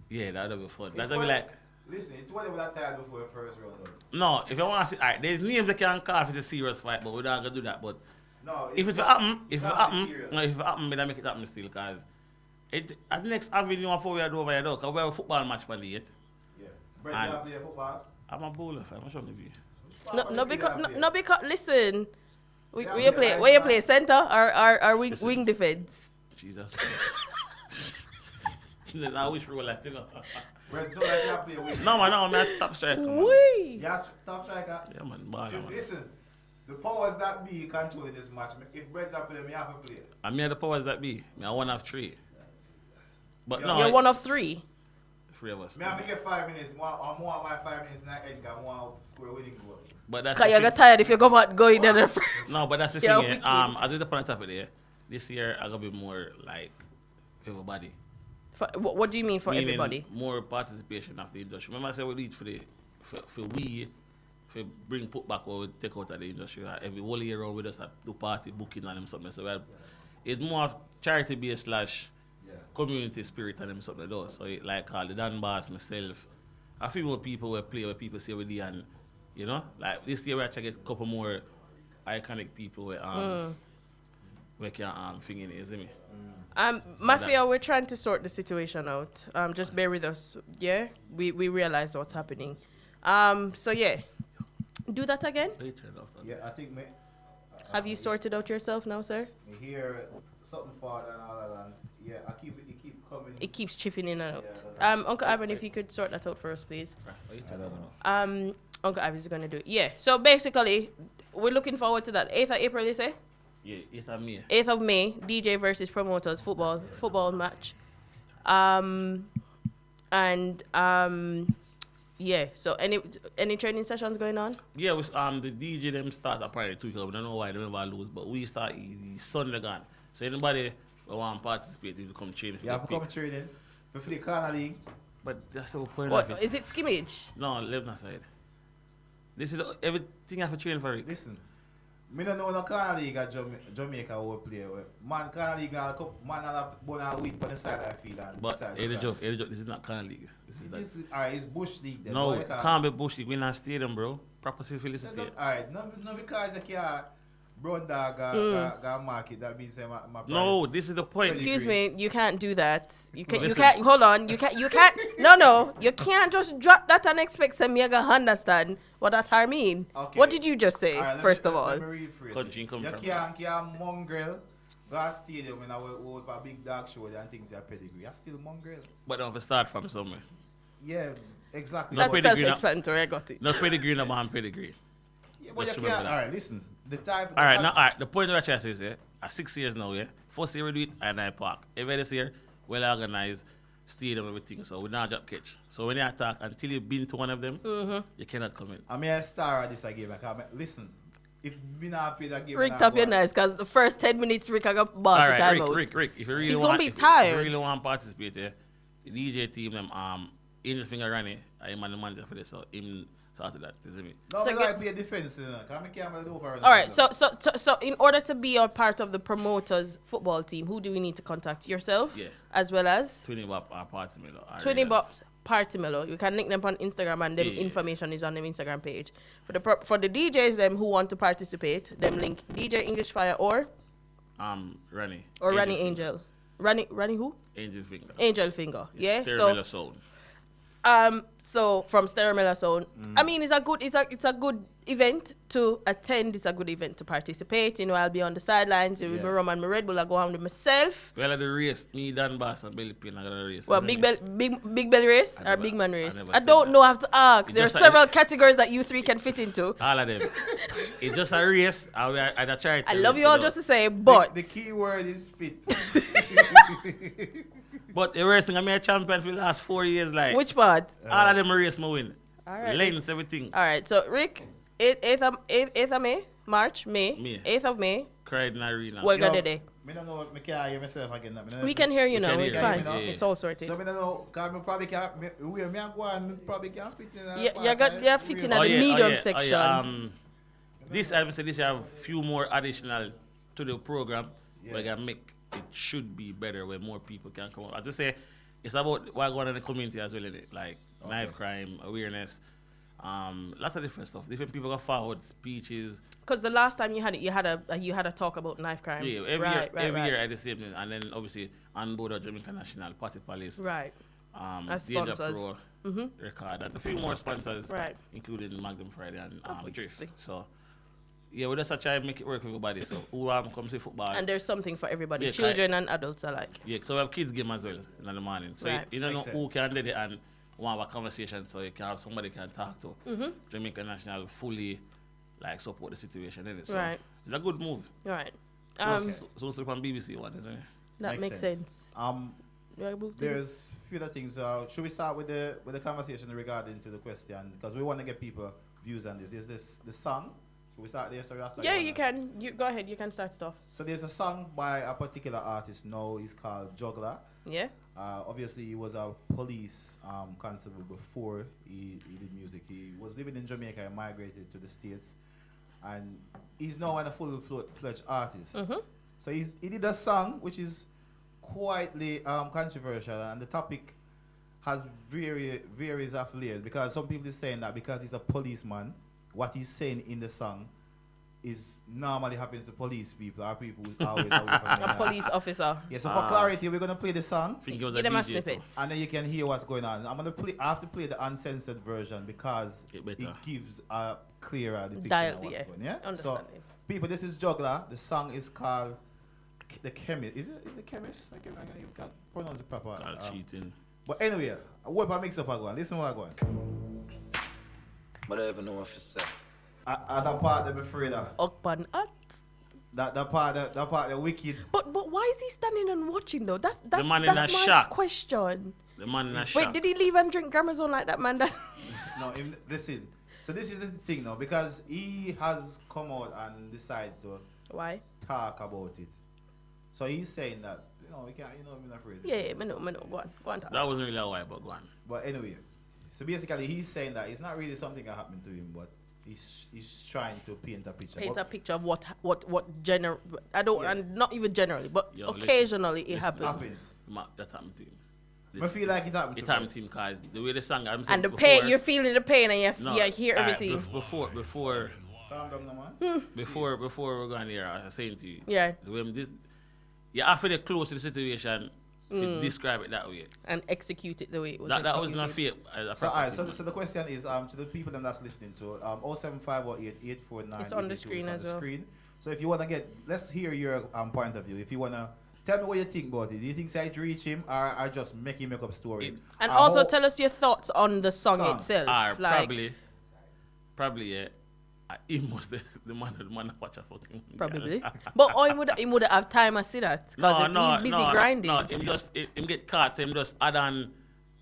that would have been fun. That's was- be like. Listen, it was that time before the first round. Though. No, if you want to see, alright, there's names that can call if it's a serious fight, but we're not gonna do that. But No, if it not- happen, it's not serious. we make it happen still, because at the next avenue before we are over here, because we have a football match for the 8th. Yeah. Brett, you And- have to play football? I'm a bowler, fam. I'm trying to be. No, because listen, Yeah, where you but play? I- Where you play? Center or wing defense? Jesus Christ. Then I wish we were like, you know. Brett, so that you have to play with. No, man, I'm a top striker, man. Wee. Yes, top striker. Yeah, man, ball, man. Listen, the powers that be controlling this match. If Brett's a player, me have to play. I mean, the powers that be. Me, I one of 3. But You're no, You're one of 3. 3 of us. Me have to get 5 minutes. More of my 5 minutes in the end, because I want to score a winning goal. But that's Cause the you thing. get tired if you go in there. No, but that's the Yeah, thing. wicked. As we the point top of there, this year I gonna be more like everybody. What do you mean for Meaning everybody? more participation of the industry. Remember I said we need for bring put back what we take out of the industry. Every whole year round we just have do party booking and them something. So it's more of charity based / community spirit and them something though. So like the Dan Boss, myself, a few more people will play where people say with the and you know, like this year we actually get a couple more iconic people where we can thing in it, isn't it? Mafia, we're trying to sort the situation out. Just bear with us. Yeah, we realize what's happening. So yeah, do that again. Yeah, I think me. Have you sorted out yourself now, sir? Me hear something farther and all that. And yeah, it keep coming. It keeps chipping in and out. Yeah, Uncle Ivan, if you could sort that out for us, please. I don't know. Uncle Ivan's gonna do it. Yeah. So basically, we're looking forward to that 8th of April. You say? Yeah, it's a me. 8th of May, DJ versus promoters football match. Yeah. So any training sessions going on? Yeah, we the DJ them start apparently 2 o'clock. We don't know why they never lose, but we start Sunday gone. So anybody who want to participate, you come train. You have to come training for the corner league. But that's the point What of it. is it? Skimmage? No, left hand side. This is everything I have to train for it. Listen, me don't know no corner league at Jamaica who play. Man, corner league got a couple man have born a week on the side I feel and But side it's a joke. This is not Can League. This is alright. It's Bush League. Then. No, Boy, it can't be Bush League. We're not stadium, bro. Proper felicity. Alright, no because you can't brown dog got market. That means my price. No, this is the point. Excuse me, you can't do that. You can't. No, You listen. can't. Hold on. You can't. No. You can't just drop that and expect some me gonna understand what that I mean. Okay. What did you just say? Alright, First of let all, me rephrase Country it. come You from. can't mongrel. Go to stadium when I work for a big dog show and things are pedigree. You still mongrel. But don't have to start from somewhere. Yeah, exactly. that's pedigree, no. self-explanatory. I got it. No pedigree, no man pedigree. Yeah, but Just you remember can't. that. Alright, listen. The type. All right, now, all right. The point of what I say is, at 6 years now, first year we do it at Night Park. Every this year, well organized, stadium, everything. So we not just catch. So when you attack, until you've been to one of them, you cannot come in. I'm a star at this game. Listen, if me not play that game, Rick, up your nice, cause the first 10 minutes, Rick, I got ball All the right, time out. Rick. If you really He's want, gonna be if tired. you really want to participate, the DJ team them Angel Finger Rani, I am the manager for this, so him started that. You see me? No, So me get- like play defense. Cause me can't do over. All right. So in order to be a part of the promoters football team, who do we need to contact? Yourself. Yeah. As well as Twinny Bop, our party Milo. Twinny Bops Party Mellow. You can link them on Instagram, and them Yeah. information is on them Instagram page. For the DJs them who want to participate, them link DJ English Fire or Rani. Rani Angel. Ronnie who? Angel Finger. Angel Finger. Yeah. Terramilla Sound. So from Steremella Sound, I mean, it's a good event to attend. It's a good event to participate. You know, I'll be on the sidelines with my rum and my Red Bull. I go on with myself. Well, at the race, me, Dan Bass, and Belly Pin, I got a race. Well, big belly race or big man race? I don't that. know. I have to ask. There are several categories that you three can fit into. All of them. It's just a race. I try to. I love you all just to say, but the key word is fit. But the racing, I'm a champion for the last 4 years. Like which part? all of them race, I win. All right. Lanes, everything. All right. So Rick, 8th of May, March, May, 8th of May. Cried in Arena. We're gonna do. I don't know. I can't hear myself again. We can hear you now. It's fine. Yeah. It's all sorted. So I don't know. Cause I probably can't. Me go on. Probably can't fit in. You're fitting at the medium section. This I say this have few more additional to the program. We're gonna make it should be better where more people can come out. I just say it's about what going on in the community as well, isn't it? Like knife crime awareness, lots of different stuff. Different people go forward, speeches. Because the last time you had it, you had a talk about knife crime. Yeah, every year at the same thing, and then obviously on board of Jamaica National, Party Police, right? Danger Pro, Record, and a few more sponsors, right? Including Magnum Friday and Drift. So. Yeah, we just try to make it work for everybody. So who come see football. And there's something for everybody, children and adults alike. Yeah, so we have kids game as well in the morning. So you don't know who can do it and want to have a conversation so you can have somebody can talk to. Jamaica National fully like support the situation, isn't it? So it's a good move. Right. So sleep on BBC one, isn't it? That makes sense. There's a few other things. Should we start with the conversation regarding to the question? Because we want to get people views on this. Is this the song? Should we start there? So you can. You go ahead. You can start it off. So there's a song by a particular artist now. He's called Juggler. Yeah. Obviously, he was a police constable before he did music. He was living in Jamaica and migrated to the States. And he's now a full-fledged artist. So he did a song which is quietly controversial. And the topic has various of layers. Because some people are saying that because he's a policeman, what he's saying in the song is normally happens to police people or people who's always away from a police officer. Yeah, so for clarity, we're going to play the song. Give them a snippet. And then you can hear what's going on. I have to play the uncensored version because it gives a clearer depiction of what's going on. Yeah? So, people, this is Juggler. The song is called The Chemist. Is it The Chemist? I can't pronounce it proper. Cheating. But anyway, I hope I mix up a go on. Listen what I go on. But I don't even know what to say. That part that I'm afraid of. Upon us. That part the wicked. But why is he standing and watching though? That's the man in my shock. Question. The man in a shock. Wait, did he leave and drink Gramazone like that man? No, listen. So this is the thing now because he has come out and decided to talk about it. So he's saying that we can't. I'm not afraid. Yeah, me know. Go on. Talk. That wasn't really a why, but go on. But anyway. So basically, he's saying that it's not really something that happened to him, but he's trying to paint a picture. Paint a picture of what general. I don't, and not even generally, but occasionally it happens. That happened to him. I feel like it happened to him. It happened to him because the way the song. And the pain, you're feeling the pain, and you hear everything. Before. Calm down, man. Before we're going here, I was saying to you. Yeah. You have to get close to the situation. To describe it that way and execute it the way it was. That was not fair. So the question is to the people that's listening. So 07508 It's on the screen as well. So if you wanna let's hear your point of view. If you wanna tell me what you think about it. Do you think I reach him or just make up story? And also tell us your thoughts on the song itself. Probably yeah. He must the man watch a fucking probably. But he would have time to see that because he's busy grinding. No, him get caught. So him just add on.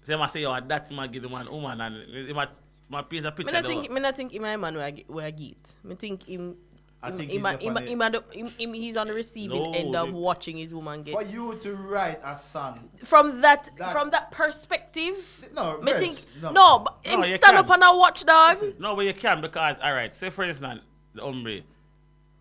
Say I say that man give the man woman and he might paint a picture. I not think him man where get. I think him. He's on the receiving end of watching his woman get. For you to write a song from that perspective, but him stand up and a watchdog. No, but you can because alright. Say for instance, the hombre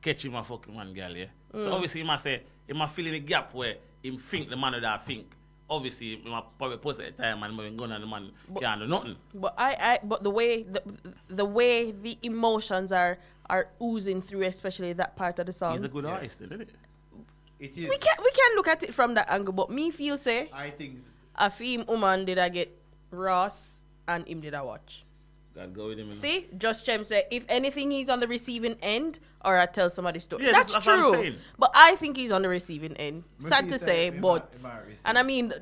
catch him a fucking one girl, yeah. So obviously he must fill in the gap where him think the man would have think. Obviously, he must probably post at the time and moving gun and the man can't do nothing. But but the way the emotions are oozing through, especially that part of the song. He's a good artist, isn't it? It is. We can look at it from that angle, but me feel say I think a film woman did I get Ross and him did I watch. God go with him. See, Just Chem said if anything he's on the receiving end or I tell somebody story. Yeah, that's that's what I'm true. saying. But I think he's on the receiving end. Me Sad feel to say say, he but might receive. and I mean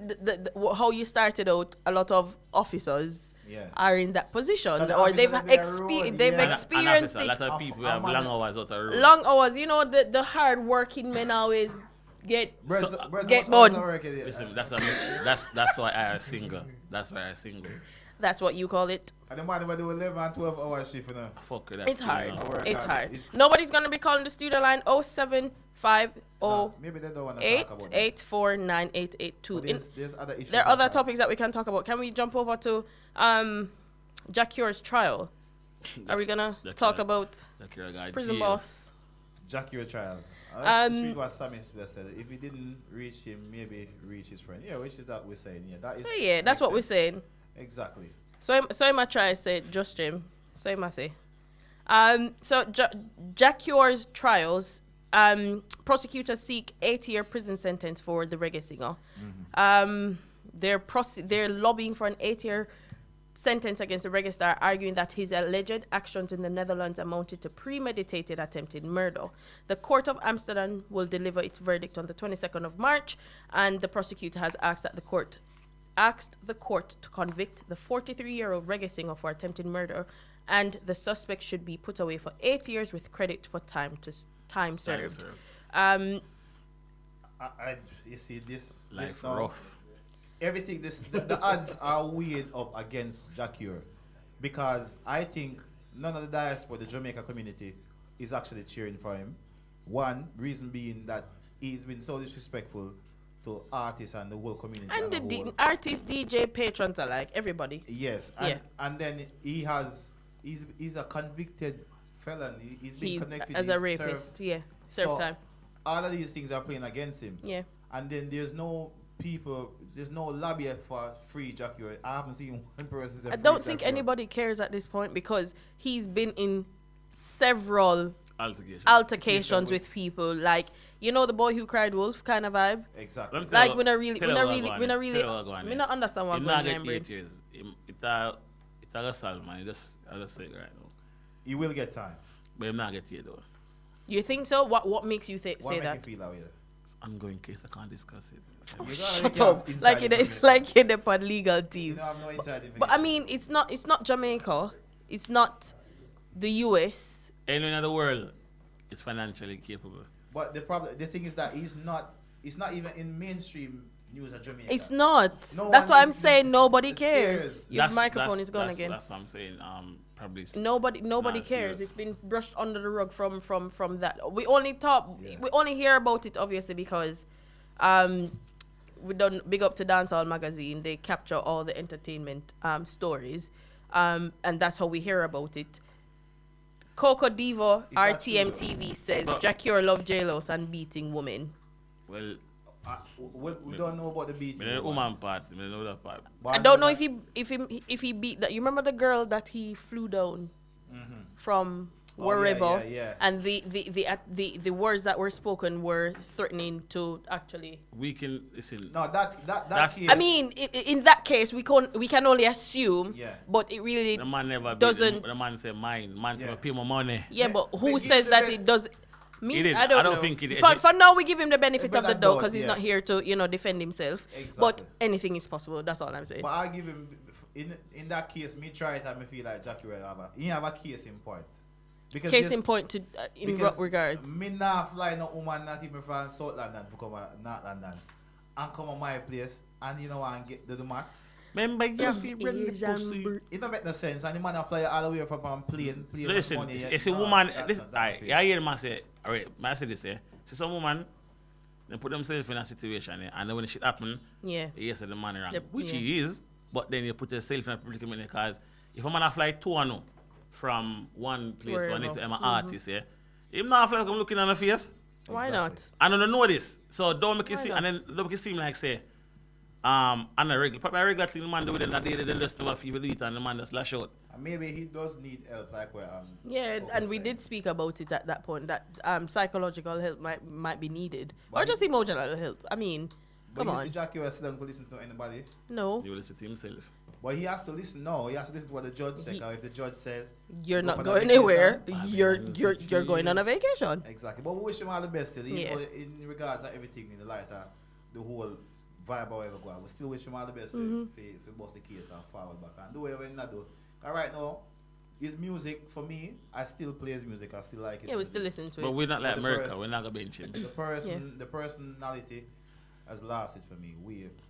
how you started out, a lot of officers are in that position the or they've officers are on the road, they've yeah. experienced A it. lot of people have long hours out of the road. Long hours, you know, the hard working men always get Bread's get much born. working here. Listen, that's why I am single. That's why I single. That's what you call it. And the man will do 11 and 12 hour shift, you know. Fuck it. It's hard. It's hard. hard. It's- Nobody's gonna be calling the studio line 0750 Maybe they don't want to talk about that. 8849882. But there's other issues. There are other like that. topics that we can talk about. Can we jump over to Jack Yore's trial? Are we gonna talk about prison boss? Jack your trial. Let's read what Sammy said. If he didn't reach him, maybe reach his friend. Yeah, which is that we're saying. Yeah, that is. Yeah, that's what we're saying. Exactly. So I might try to say Just Jim. So I must say. So Jack Yore's trials. Prosecutors seek 8-year prison sentence for the reggae singer. They're lobbying for an 8-year sentence against the reggae star, arguing that his alleged actions in the Netherlands amounted to premeditated attempted murder. The Court of Amsterdam will deliver its verdict on the 22nd of March, and the prosecutor has asked the court to convict the 43-year-old reggae singer for attempted murder, and the suspect should be put away for 8 years with credit for time served. You see this Life now, rough. everything the odds are weighed up against Jack Ure, because I think none of the diaspora, the Jamaica community, is actually cheering for him. One reason being that he's been so disrespectful to artists and the whole community. And the the whole. artists, DJ, patrons alike, everybody. Yes, and then he's a convicted felon. He's been convicted as a rapist. Served time. All of these things are playing against him. Yeah. And then there's no lobby for free Jack Ure. I haven't seen one person say I free don't Jack think Ure. anybody cares at this point because he's been in several Altercations with people. Like, you know, the boy who cried wolf kind of vibe. Exactly. Like, we not understand what I'm going not on. get 8 years. It's a solve, man. I just say it right now. He will get time. But I'm not get here though. You think so? What makes you say What that? make you feel that way? I'm going case I can't discuss it. You gotta Shut have up. inside information. Like in the pod legal You team. don't have no inside information. But I mean, it's not Jamaica. It's not the US. Anyone in the world is financially capable. But the thing is that it's not even in mainstream news of Jamaica. It's not. No That's one why I'm is- saying nobody it cares. cares. Your microphone is gone again. That's what I'm saying. Probably. Nobody Nah, cares. serious. It's been brushed under the rug from that. We only hear about it obviously because we done big up to Dancehall magazine. They capture all the entertainment stories, and that's how we hear about it. Coco Diva Is that RTM true, TV says But- Jack Ure love J-Los and beating women. Well, we don't know about the beat. me the woman part, me know that part. I don't know if he beat that. You remember the girl that he flew down from Oh, wherever, yeah. and the words that were spoken were threatening to actually. We can listen. No, that That's- case, I mean, in that case, we can only assume. Yeah. But it really The man never doesn't. The man say mine. Man say Yeah. pay my money. Yeah, but who But says give that the it does? Me, He didn't. I don't know. think he did. For now, we give him the benefit of the Better doubt doubt, because he's yeah. not here to defend himself. Exactly. But anything is possible. That's all I'm saying. But I give him in that case. Me try it and me feel like Jackie will have a case in point. Because Case yes, in point to in because what regards? Me not fly no woman not even from South London to come North London and come on my place and you know and get the max. Remember, you have to bring the Asian pussy. bird. It don't make no sense and the man a fly all the way from a plane Listen, money. it's a woman. I hear man say, alright, man say this, see some woman, they put themselves in a situation, and then when the shit happen, Yeah. yes, the man wrong, Yep, which yeah. he is, but then you put yourself in a predicament because if a man a fly to one from one place to Wherever. another, I'm an artist, yeah, him not fly come looking on the face. Why Exactly. not? I don't know this, so don't make it Why seem, not? and then don't make it seem like say, And probably a regular thing the man do with them that they just know if you do it and the man just lash out. And maybe he does need help, like where Yeah, and we did speak about it at that point that psychological help might be needed, or just emotional help. I mean, come on. But you see Jackie was still to listen to anybody. No. He will listen to himself. But he has to listen. No, he has to listen to what the judge says. If the judge says you're not going anywhere, you're going on a vacation. Exactly. But we wish him all the best still. Yeah. In regards to everything in the light of the whole vibe however go on. We still wish him all the best for bust the case and forward back and do whatever he not do. All right now, his music for me, I still play his music. I still like it. Yeah, we still listen to it. But we're not like America. We're not gonna bench him. The personality has lasted for me.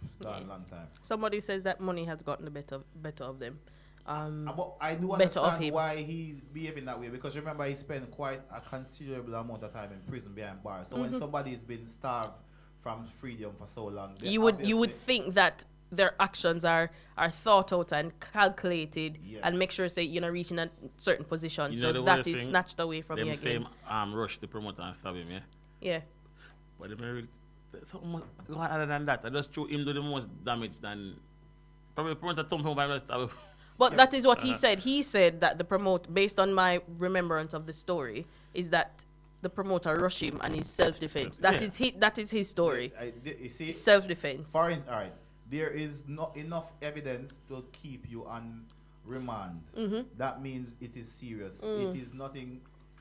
It's gone a long time. Somebody says that money has gotten the better of them. But I do understand why he's behaving that way, because remember he spent quite a considerable amount of time in prison behind bars. So when somebody's been starved from freedom for so long, you would think that their actions are thought out and calculated and make sure say you're not reaching a certain position. So that is snatched away from you again. Same rush the promoter and stab him, yeah? Yeah. But something other than that, I just threw him do the most damage than probably the promoter thumb from my stab him. But that is what he said. He said that the promoter, based on my remembrance of the story, is that the promoter rushed him and his self-defense. That is his story. You see, self-defense. All right. There is not enough evidence to keep you on remand. That means it is serious. It is nothing.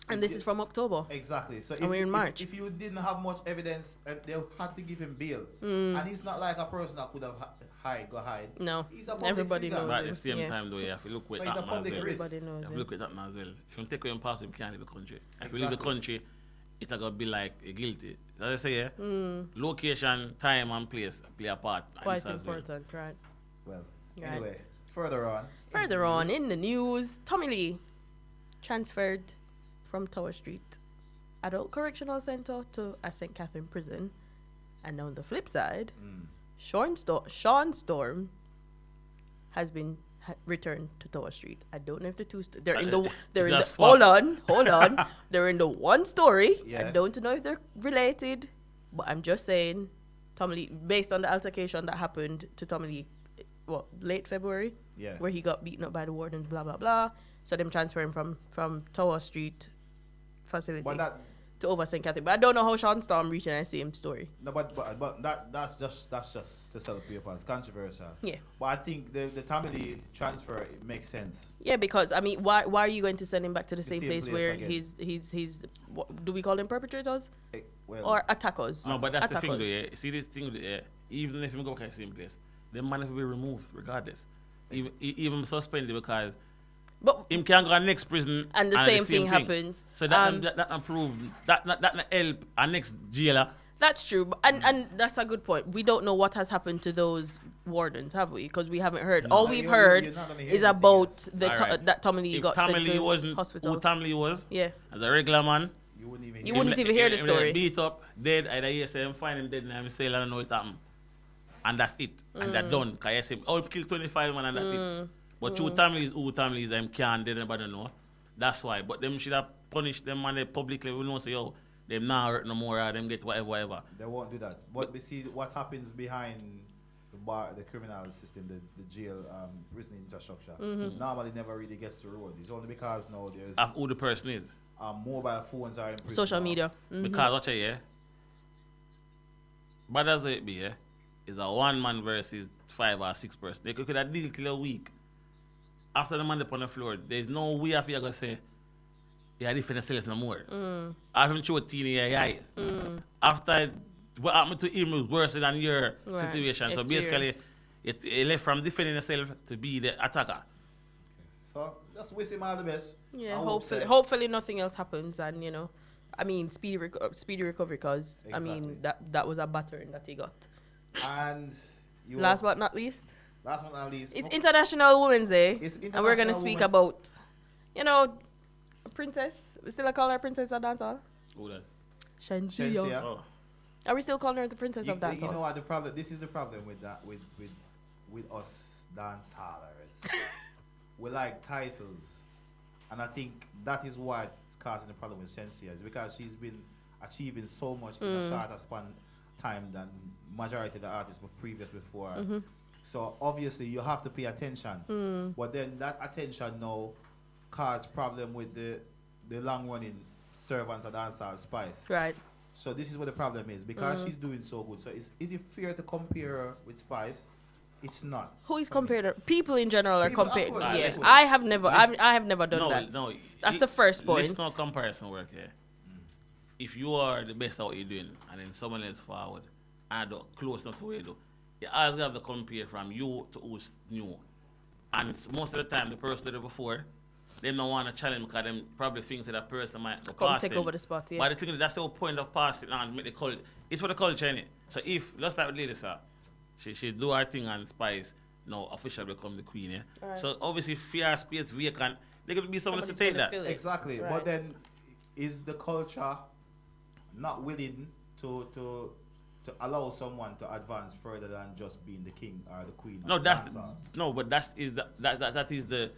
And this is from October. Exactly. So we're in March. If you didn't have much evidence, they'll have to give him bail. And he's not like a person that could have go hide. No. He's a public Everybody figure. knows. But at the same time, though, you have to look with that he's a public as well. risk. Everybody knows You have to look with that as well. If you take away him pass, you can't leave the country. If you leave the country, it's going to be like a guilty. As I say, yeah, location, time, and place play a part. Quite important, right? Well, anyway, further on in the news, Tommy Lee transferred from Tower Street Adult Correctional Center to a St. Catherine prison. And on the flip side, Sean Storm has been returned to Tower Street. I don't know if the two they're in the hold on they're in the one story. Yeah. I don't know if they're related, but I'm just saying Tommy Lee, based on the altercation that happened to Tommy Lee late February, where he got beaten up by the wardens, blah blah blah. So them transferring from Tower Street facility to over St. Catherine. But I don't know how Sean Storm reaching the same story. No, but that's just to sell papers. It's controversial. Yeah. But I think the Tommy transfer makes sense. Yeah, because I mean, why are you going to send him back to the same place where again. he's what, do we call them perpetrators Well, or attackers? No, but that's attackers. the thing, though. Yeah. See this thing, even if you go back to the same place, the man will be removed regardless. Even suspended because. But him can go to next prison and the same thing happens. So that approved that help our next jailer. That's true, and that's a good point. We don't know what has happened to those wardens, have we? Because we haven't heard. No, all we've heard is about that Tommy Lee got sent to hospital. Who Tommy Lee was? Yeah. As a regular man. You wouldn't even hear the story. Beat up, dead. Either you say him find him dead and I'm saying I don't know what happened, and that's it. And that's done. Cause you say, kill 25 man and that's it. But who families them can't, they nobody know. That's why. But them should have punished them and they publicly will know say, them not hurt no more or them get whatever. They won't do that. But we see what happens behind the criminal system, the jail, prison infrastructure. Normally never really gets to road. It's only because now there's of who the person is. Mobile phones are in prison. Social now. media. Because watch it, but as it be, is a 1 man versus 5 or 6 person. They could have deal till a week. After the man upon the floor, there's no way if you're going to say, yeah, different self no more. After him throw a teeny after what happened to him was worse than your situation. So basically, it left from defending yourself to be the attacker. Okay. So just wish him all the best. Yeah, hopefully nothing else happens, and I mean speedy recovery, because I mean that was a battering that he got. And last but not least, it's International Women's Day, and we're gonna speak about, a princess. We still call her princess of dancehall. Who that? Shenseea. Oh. Are we still calling her the princess of dancehall? You know what the problem? This is the problem with that with us dancehallers. We like titles, and I think that is what's causing the problem with Shenseea, is because she's been achieving so much in a shorter time than majority of the artists were previous before. So obviously you have to pay attention. But then that attention now cause problem with the long running servants of dancehall Spice. Right. So this is what the problem is because she's doing so good. So is it fair to compare her with Spice? It's not. Who is compared? Her? People in general are People, compared. of course, Yes, yes. I have never. I have never done that. No, That's the first point. Let's not comparison work here. If you are the best at what you're doing, and then someone else forward, and close enough to what you do, you always have to compare from you to who's new. And most of the time, the person that did it before, they don't want to challenge because they probably think that person might go Come past take them. over the spot, yeah. But the thing is, that's the whole point of passing and make the culture. It's for the culture, innit? So if, let's start with Lady Sir. She do her thing and Spice now officially become the queen, yeah? Right. So obviously, fear space vacant, there could be someone to take that. Exactly. Right. But then is the culture not willing to allow someone to advance further than just being the king or the queen? No, of that's dancehall? no, but that is the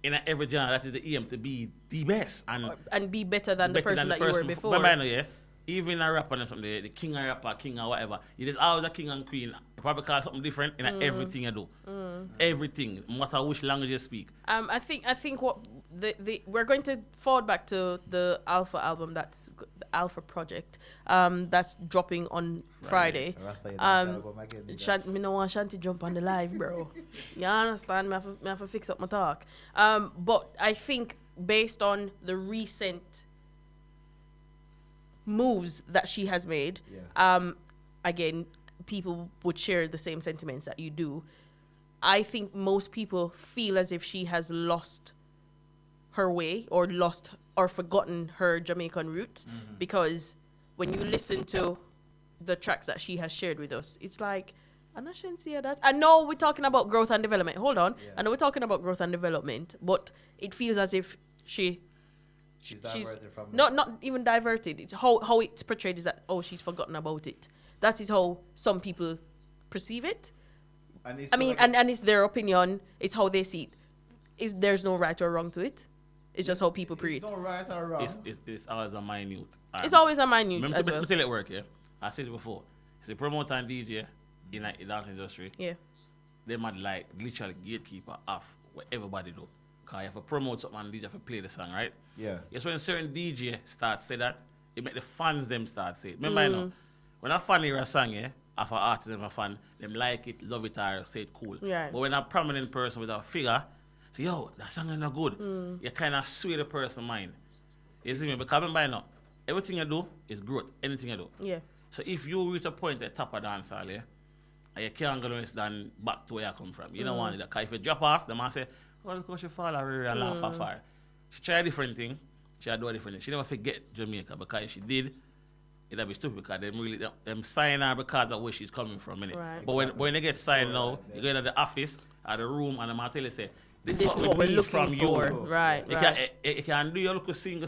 in every genre that is the aim to be the best And be better than the person that you were before. Remember, I know, yeah, even a rapper and something, the king and rapper, king or whatever, it is always a king and queen. You probably call something different in everything you do. Everything, no matter which language you speak. I think what we're going to forward back to the Alpha album, that's the Alpha project, that's dropping on Friday. Rasta, you dance album again, Me no want Shanti jump on the live, bro. You understand? Me have to fix up my talk. But I think based on the recent moves that she has made, again, people would share the same sentiments that you do. I think most people feel as if she has lost her way or forgotten her Jamaican roots, because when you listen to the tracks that she has shared with us, it's like, I'm not Shenseea that. I know we're talking about growth and development. Hold on. Yeah. I know we're talking about growth and development, but it feels as if she's diverted from not even diverted. It's how it's portrayed is that, oh, she's forgotten about it. That is how some people perceive it. And and it's their opinion. It's how they see it. There's no right or wrong to it. It's just how people It's it. no right or wrong. It's always a minute. It's always a minute as well. Let me tell it work, yeah. I said it before. It's a promoter and DJ in the dance industry. Yeah. They might like literally gatekeeper off what everybody do. Because you have to promote something and DJ have to play the song, right? Yeah. Yes, when certain DJ start say that, it make the fans them start say it. Remember, you know, when a fan hear a song, yeah, of an artist and a fan, them like it, love it, or say it cool. Right. But when a prominent person with a figure say, yo, that song is not good, you kind of sway the person's mind. You see me? Because remember, you know, everything you do is growth, anything you do. Yeah. So if you reach a point at the top of the dancehall, yeah, and you can't go less than back to where you come from, you don't want it. Because if you drop off, the man say, oh, look how she fall over and laugh off her. She try a different thing, she do a different thing. She never forget Jamaica, because if she did, it'd be stupid because them sign her because of where she's coming from, innit? Right. But when they get signed now, you go into the office or the room and the man tell you say, this This is is what we're need looking from for. you. Right. You can do your little single,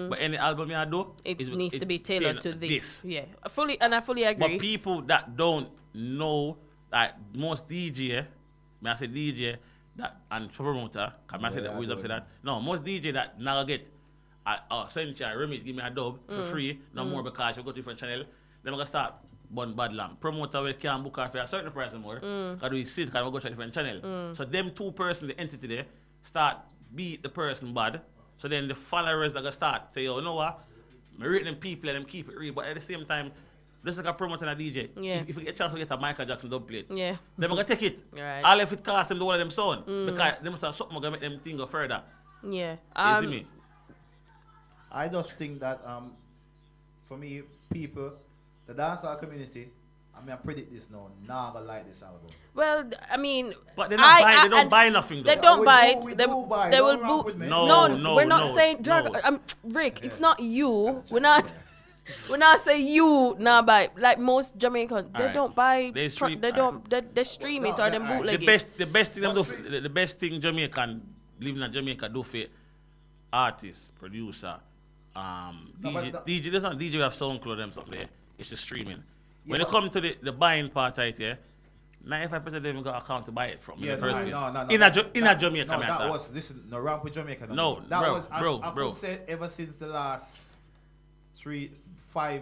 but any album you do, It needs to be tailored to this. Yeah. I fully agree. But people that don't know, like most DJ, may I say DJ that and promoter, can I say that wisdom say that? No, most DJ that now get Shenseea remix, give me a dub for free, no more because you go to different channel. Then I'm gonna start bun bad lamb. Promoter will can book her for a certain price more. Because we sit because we go to a different channel. So them two person, the entity there, start beat the person bad. So then the followers that gonna start say, yo, you know what? I rate them people and them keep it real, but at the same time, just like a promoter and a DJ. Yeah. If you get a chance to get a Michael Jackson dub plate, Yeah. they're gonna take it. Right. All if it costs them the one of them sound. Because they must have something gonna make them thing go further. Yeah. You see me? I just think that for me, people, the dancehall community, I predict this now, gonna like this album. Well, I mean, But they don't buy nothing though. They don't buy We it. do buy. They will Don't wrong boo. with me. No, we're not no, saying drug. no. Rick, it's not you. We're not. We're not saying you nah buy. Like most Jamaicans, they Alright. don't buy. They stream- They don't. They stream it No, or them alright. bootleg The it. best thing them What's do, the best thing Jamaican living in Jamaica do for artist, producer, DJ. but DJ, there's not DJ have SoundCloud them something there. It's just streaming. Yeah, When it but- comes to the buying part right here, 95% of them got account to buy it from in the first place. no. In a Jamaica, No, me that talk. was listen. No, ramp with Jamaica. No, that bro, was bro. I could say ever since the last 5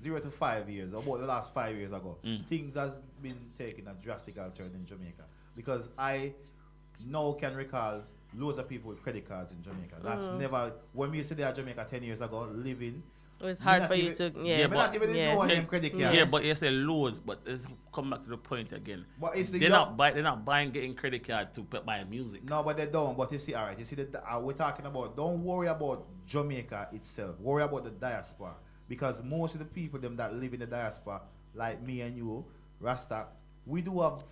0 to 5 years, about the last 5 years ago, things has been taking a drastic turn in Jamaica. Because I now can recall loads of people with credit cards in Jamaica. That's never, when we used to there at Jamaica 10 years ago, living. It was hard for you to, not even know one them credit card. Yeah, but you say loads, but it's come back to the point again. But it's they're not buying, getting credit card to buy music. No, but they don't. But you see, all right, you see that we're talking about, don't worry about Jamaica itself. Worry about the diaspora. Because most of the people them that live in the diaspora, like me and you, Rasta, we do have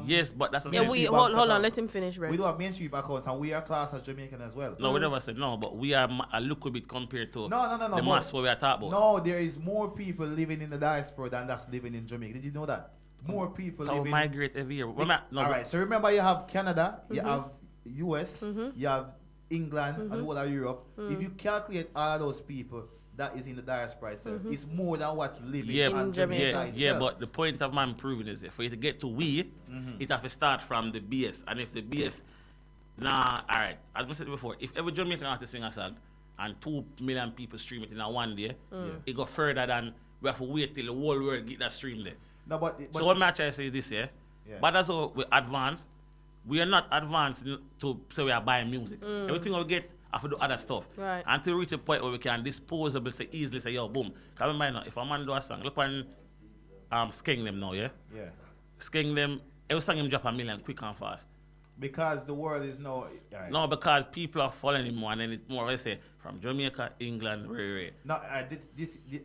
yes, but that's hold on, let him finish, right? We do have mainstream accounts and we are classed as Jamaican as well. No, we never said no, but we are a little bit compared to no, the mass what we are talking about. No, there is more people living in the diaspora than that's living in Jamaica. Did you know that? More people living migrate every year. Alright, so remember you have Canada, you have US, you have England and all of Europe. If you calculate all of those people that is in the diaspora itself, it's more than what's living in Jamaica itself. Yeah, but the point of man proving is for you to get to we, it have to start from the base. And if the base, alright, as I said before, if every Jamaican artist sing a song and 2 million people stream it in a one day, it go further than we have to wait till the whole world get that stream there. No, but so what I try to say is this, but that's how we advance. We are not advanced to say we are buying music. Everything we get, have to do other stuff. Right. Until we reach a point where we can disposable, easily say, yo, boom. Because remember now, if a man do a song, look on Skeng them now, yeah? Yeah. Skeng them, every song him drop 1 million quick and fast. Because the world is now... Right. No, because people are following him more, and then it's more, let's say, from Jamaica, England, rare. No,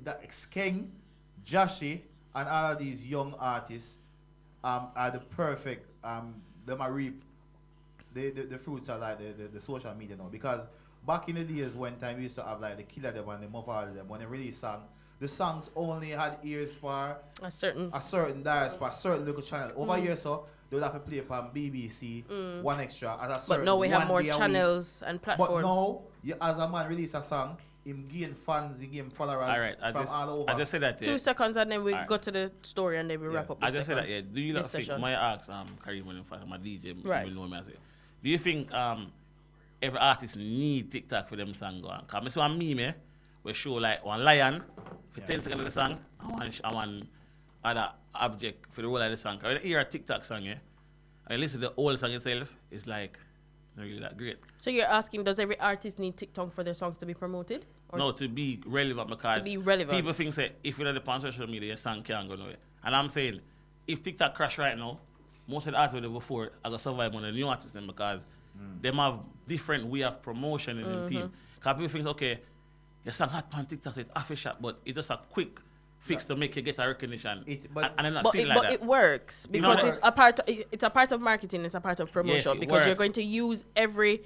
that Skeng, Joshi, and all of these young artists are the perfect, them are reap the fruits are like the social media now. Because back in the days when time we used to have like the Killer them and the Muffle them, when they release song, the songs only had ears for a certain diaspora, a certain local channel. Over here, so they would have to play upon BBC, one extra as a certain. But now we have more channels and platforms. But now, as a man release a song, him gain fans, he gain followers from all over. I just say that. 2 seconds and then we go to the story and then we wrap up. I just say that. Do you not think? My ask Karim when my DJ, right? Know me, I say, do you think every artist need TikTok for them song go on? Cause I see one meme we show like one lion for 10 seconds of the song, and one other object for the whole of the song. Cause when you hear a TikTok song, and listen to the whole song itself, it's like not really that great. So you're asking, does every artist need TikTok for their songs to be promoted? Or no, to be relevant, because people think say if you're not on social media, your song can't go nowhere. And I'm saying, if TikTok crash right now, most of the artists before are going to survive on the new artists then, because them have different way of promotion in the team. Because people think, okay, your song hot on TikTok, it's half a shot, but it's just a quick fix to make you get a recognition. But it works because it's a part of marketing, it's a part of promotion, because you're going to use every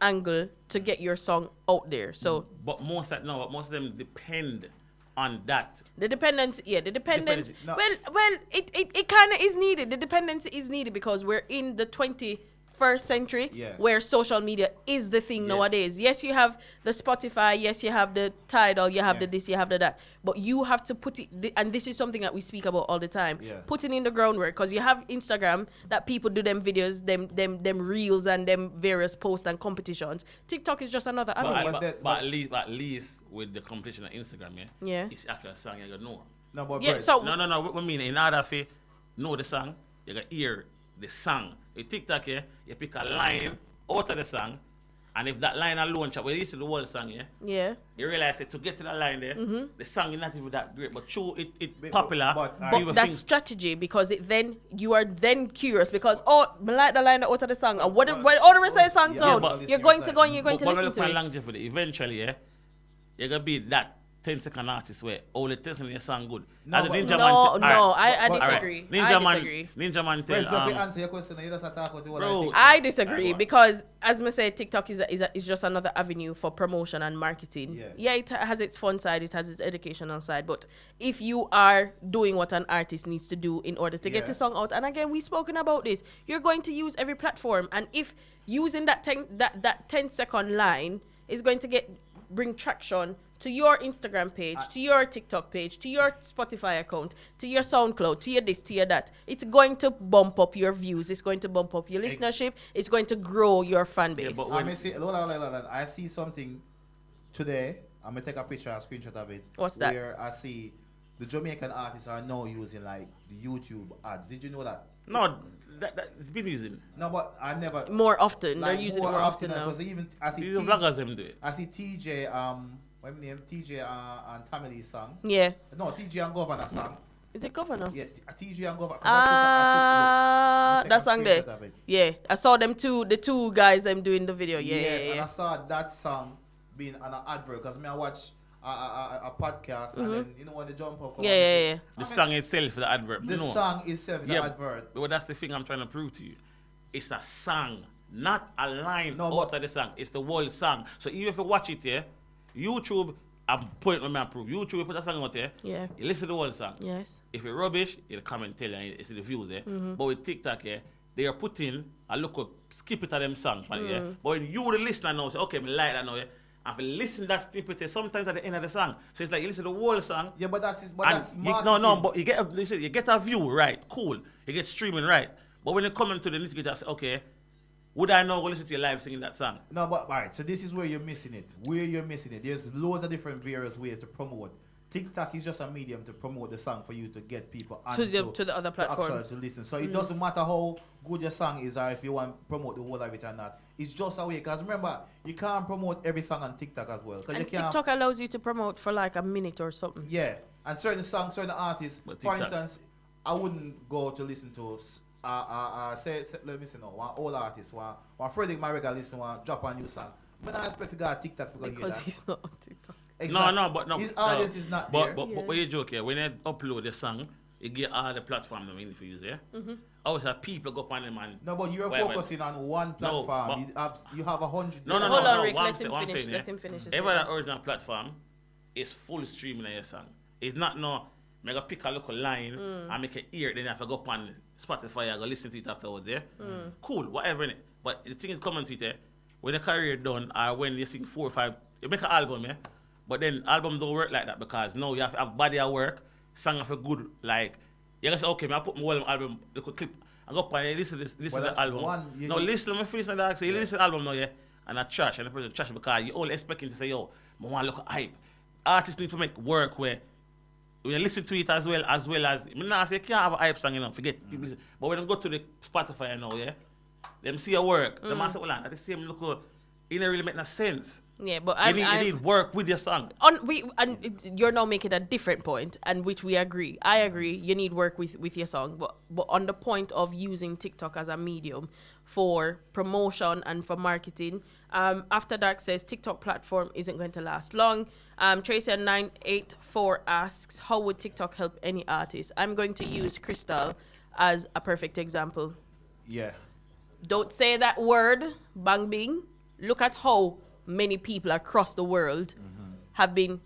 angle to get your song out there. So but most of them depend on that. The dependence. No. Well, it kind of is needed. The dependence is needed because we're in the 21st century where social media is the thing nowadays. Yes, you have the Spotify. Yes, you have the Tidal. You have the this. You have the that. But you have to put it, and this is something that we speak about all the time. Putting in the groundwork, because you have Instagram that people do them videos, them reels, and them various posts and competitions. TikTok is just another avenue. But at least with the competition on Instagram, it's actually a song you gotta know. No, but no. What I mean, in order to know the song, you gotta hear the song. With TikTok, you pick a line out of the song, and if that line alone, when you listen to the whole song, you realize that to get to that line there, the song is not even that great, but true, it popular. But that's strategy, because you are then curious, because I like the line out of the song, and what all the rest of the song sound, you're going to go and you're going to listen to it. Longevity, eventually, you're gonna be that 10-second artist where all the 10 seconds your song good. I disagree. Ninja Man tell. Answer your question. You just talk about bro, I disagree because, as I say, TikTok is just another avenue for promotion and marketing. It has its fun side, it has its educational side. But if you are doing what an artist needs to do in order to get the song out, and again, we've spoken about this, you're going to use every platform, and if using that 10-second line is going to bring traction to your Instagram page, to your TikTok page, to your Spotify account, to your SoundCloud, to your this, to your that, it's going to bump up your views. It's going to bump up your listenership. It's going to grow your fan base. I see something today, I'm gonna take a picture, a screenshot of it. What's that? Where I see the Jamaican artists are now using like the YouTube ads. Did you know that? No, that it's been using. No, but I never. More often. Like, They're using it more often now. Because even I see These vloggers them do it. I see TJ what name TJ and Tamile's song. Yeah. No, TJ and Governor song. Is it Governor? Yeah, TJ and Governor. That song there. Yeah, I saw them the two guys them doing the video. Yeah, yes, yeah. and I saw that song being on an advert because I watch a podcast and then you know when they jump up. Yeah. The song itself, the advert. The song itself, the advert. But that's the thing I'm trying to prove to you. It's a song, not a line out of the song. It's the whole song. So even if you watch it here, YouTube, I'm putting on my proof. YouTube, you put that song out there. Yeah. You listen to the whole song. Yes. If it's rubbish, you'll come and tell you, it's the views there. But with TikTok here, they are putting a look up, skip it to them songs. Yeah? But when you the listener now say, okay, I like that now, yeah. And if you listen to that snippet, sometimes at the end of the song. So it's like you listen to the whole song. Yeah, but that's no, but you get a view, right? Cool. You get streaming, right? But when you come into the nitty-gritty, I say, okay, would I now go listen to your live singing that song? No, but alright, so this is where you're missing it. There's loads of different various ways to promote. TikTok is just a medium to promote the song for you to get people to the other platforms to listen. So it doesn't matter how good your song is or if you want to promote the whole of it or not. It's just a way. Because remember, you can't promote every song on TikTok as well. And TikTok allows you to promote for like a minute or something. Yeah, and certain songs, certain artists. For instance, I wouldn't go to listen to. Let me say no. One old artist, one Frederick Marega listen, one drop a new song. But I expect to go on TikTok to go hear that. Because he's not on TikTok. Exactly. No. His audience is not there. But when you joke here, when you upload the song, you get all the platforms I mean for use, yeah? Also, people go up on them and... No, but you're focusing on one platform. You have 100... Hold on, Rick, let him finish. Every that original platform is full streaming of your song. It's not make a pick a local line and make it ear, then you have to go up on Spotify and go listen to it afterwards, yeah? Cool, whatever, innit? But the thing is coming to it, when the career done or when you sing 4 or 5, you make an album, yeah? But then albums don't work like that because now you have to have body of work, song of a good, like, you can say, okay, I put my whole album, look a clip, I go up and listen to the album. Listen, let me finish the dog, so you listen to the album now, yeah? And I trash, and the person trash because you all expecting to say, yo, I want to look at hype. Artists need to make work where when you listen to it as well as, I mean, I say, you can't have a hype song, forget people listen. But when you go to the Spotify now, yeah, them see your work, the man say, well, at the same look, it don't really make no sense. Yeah, but you need work with your song. You're now making a different point, and which we agree. I agree. You need work with your song, but on the point of using TikTok as a medium for promotion and for marketing. After Dark says TikTok platform isn't going to last long. Tracy 984 asks, how would TikTok help any artist? I'm going to use Crystal as a perfect example. Yeah. Don't say that word, bang bing. Look at how many people across the world have been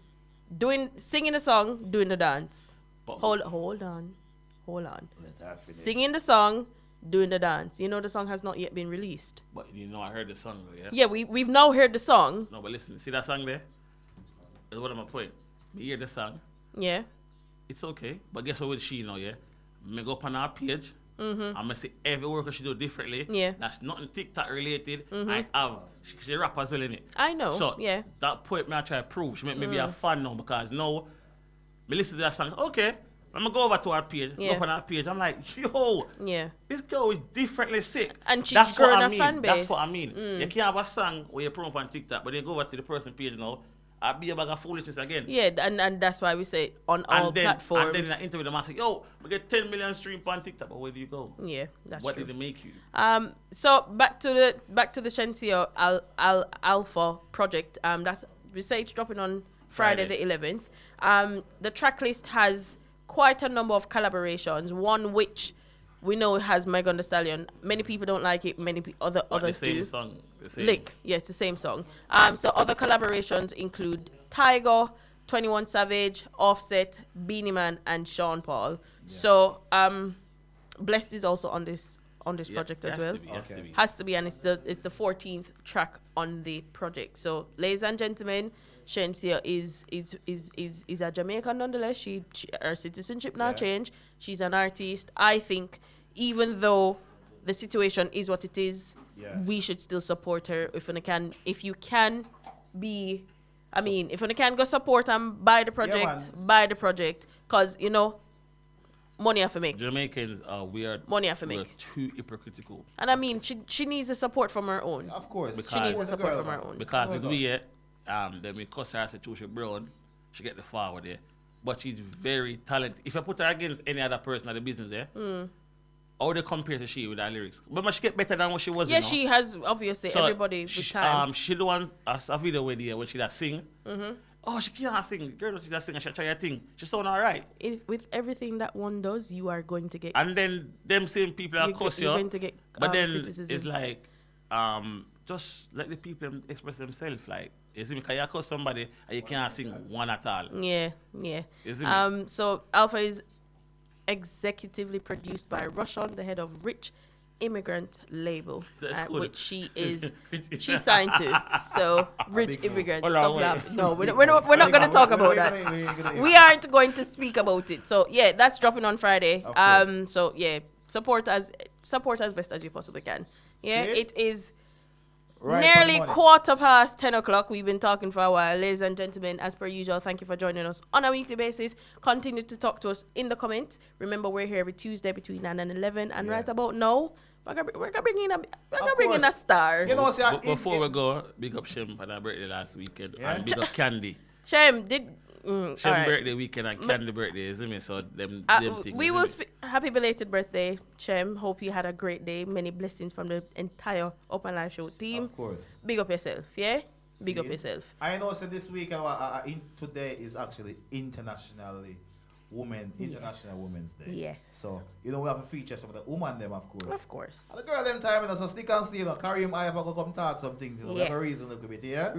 singing the song, doing the dance. Hold on. Singing the song, doing the dance. You know the song has not yet been released. But I heard the song though, yeah? Yeah, we've now heard the song. No, but listen, see that song there? That's what I'm point. You hear the song. Yeah. It's okay. But guess what with she now, yeah? Me go up on our page. I'm going to say every worker she do differently. Yeah. That's nothing TikTok related. I have. She rap as well, innit? I know. So, yeah. That point I try to prove. She make me be a fan now because now, me listen to that song. Okay. I'm going to go over to her page. Yeah. Go up on her page. I'm like, yo. Yeah. This girl is differently sick. And she's growing a fan base. That's what I mean. You can't have a song where you promote on TikTok, but then go over to the person page now. I'll be a bag of foolishness again. Yeah, and that's why we say on all platforms. And then in an interview, the man say, yo, we get 10 million streams on TikTok, but where do you go? Yeah, that's what true. Did it make you? So back to the Shenseea Alpha project. We say it's dropping on Friday the 11th. The track list has quite a number of collaborations. One which we know has Megan Thee Stallion. Many people don't like it. Others the same do. Song, the same. Lick, yes, the same song. So other collaborations include Tiger, 21 Savage, Offset, Beanie Man, and Sean Paul. Yeah. So Blessed is also on this project as well. Has to be, and it's the 14th track on the project. So, ladies and gentlemen, Shenseea is a Jamaican nonetheless. Her citizenship now changed. She's an artist. I think even though the situation is what it is, we should still support her if you can be I mean, if you can go support and buy the project, buy the project. Because, you know, money have to make. Jamaicans are weird. Money have to make. We're too hypocritical. And I mean, she needs the support from her own. Of course. She needs the support from her own. Because with we, then we cuss her situation brown, she get the forward there. But she's very talented. If I put her against any other person in the business there, how they compare to she with her lyrics? But she get better than what she was. Yeah, you know? she has, obviously, so everybody with time. She the one, a video with her when she does sing. Oh, she can't sing. Girl, she does sing and she try her thing. She sound alright. With everything that one does, you are going to get... And then them same people are cuss you. You're going to get but then criticism. it's like, just let the people express themselves. Like, you see me? Because you cuss somebody and you can't sing one at all. Yeah. You see me? So Alpha is executively produced by Rushon, the head of Rich Immigrant label, which she signed to. So Rich Immigrant, stop laughing. No, we're not going to talk about that. We aren't going to speak about it. So yeah, that's dropping on Friday. So yeah, support as best as you possibly can. Yeah, it is nearly 10:15 o'clock. We've been talking for a while, ladies and gentlemen. As per usual, thank you for joining us on a weekly basis. Continue to talk to us in the comments. Remember, we're here every Tuesday between 9 and 11, and right about now, we're gonna bring in a star. You know, before we go, big up Shem for that birthday last weekend, and big up Candy. Shem did. Shem birthday weekend and Candy birthday, isn't it? So them things. We will happy belated birthday, Shem. Hope you had a great day. Many blessings from the entire Upnlive show team. Of course. Big up yourself, yeah. Big up yourself. I know. So this week, today is actually International Women's Day. Yeah. So, you know, we have a feature some of the women them, of course. Of course. And the girl them time, so stick and stay, you know, carry him, I have to come talk some things, you know, we have a reason look a bit here.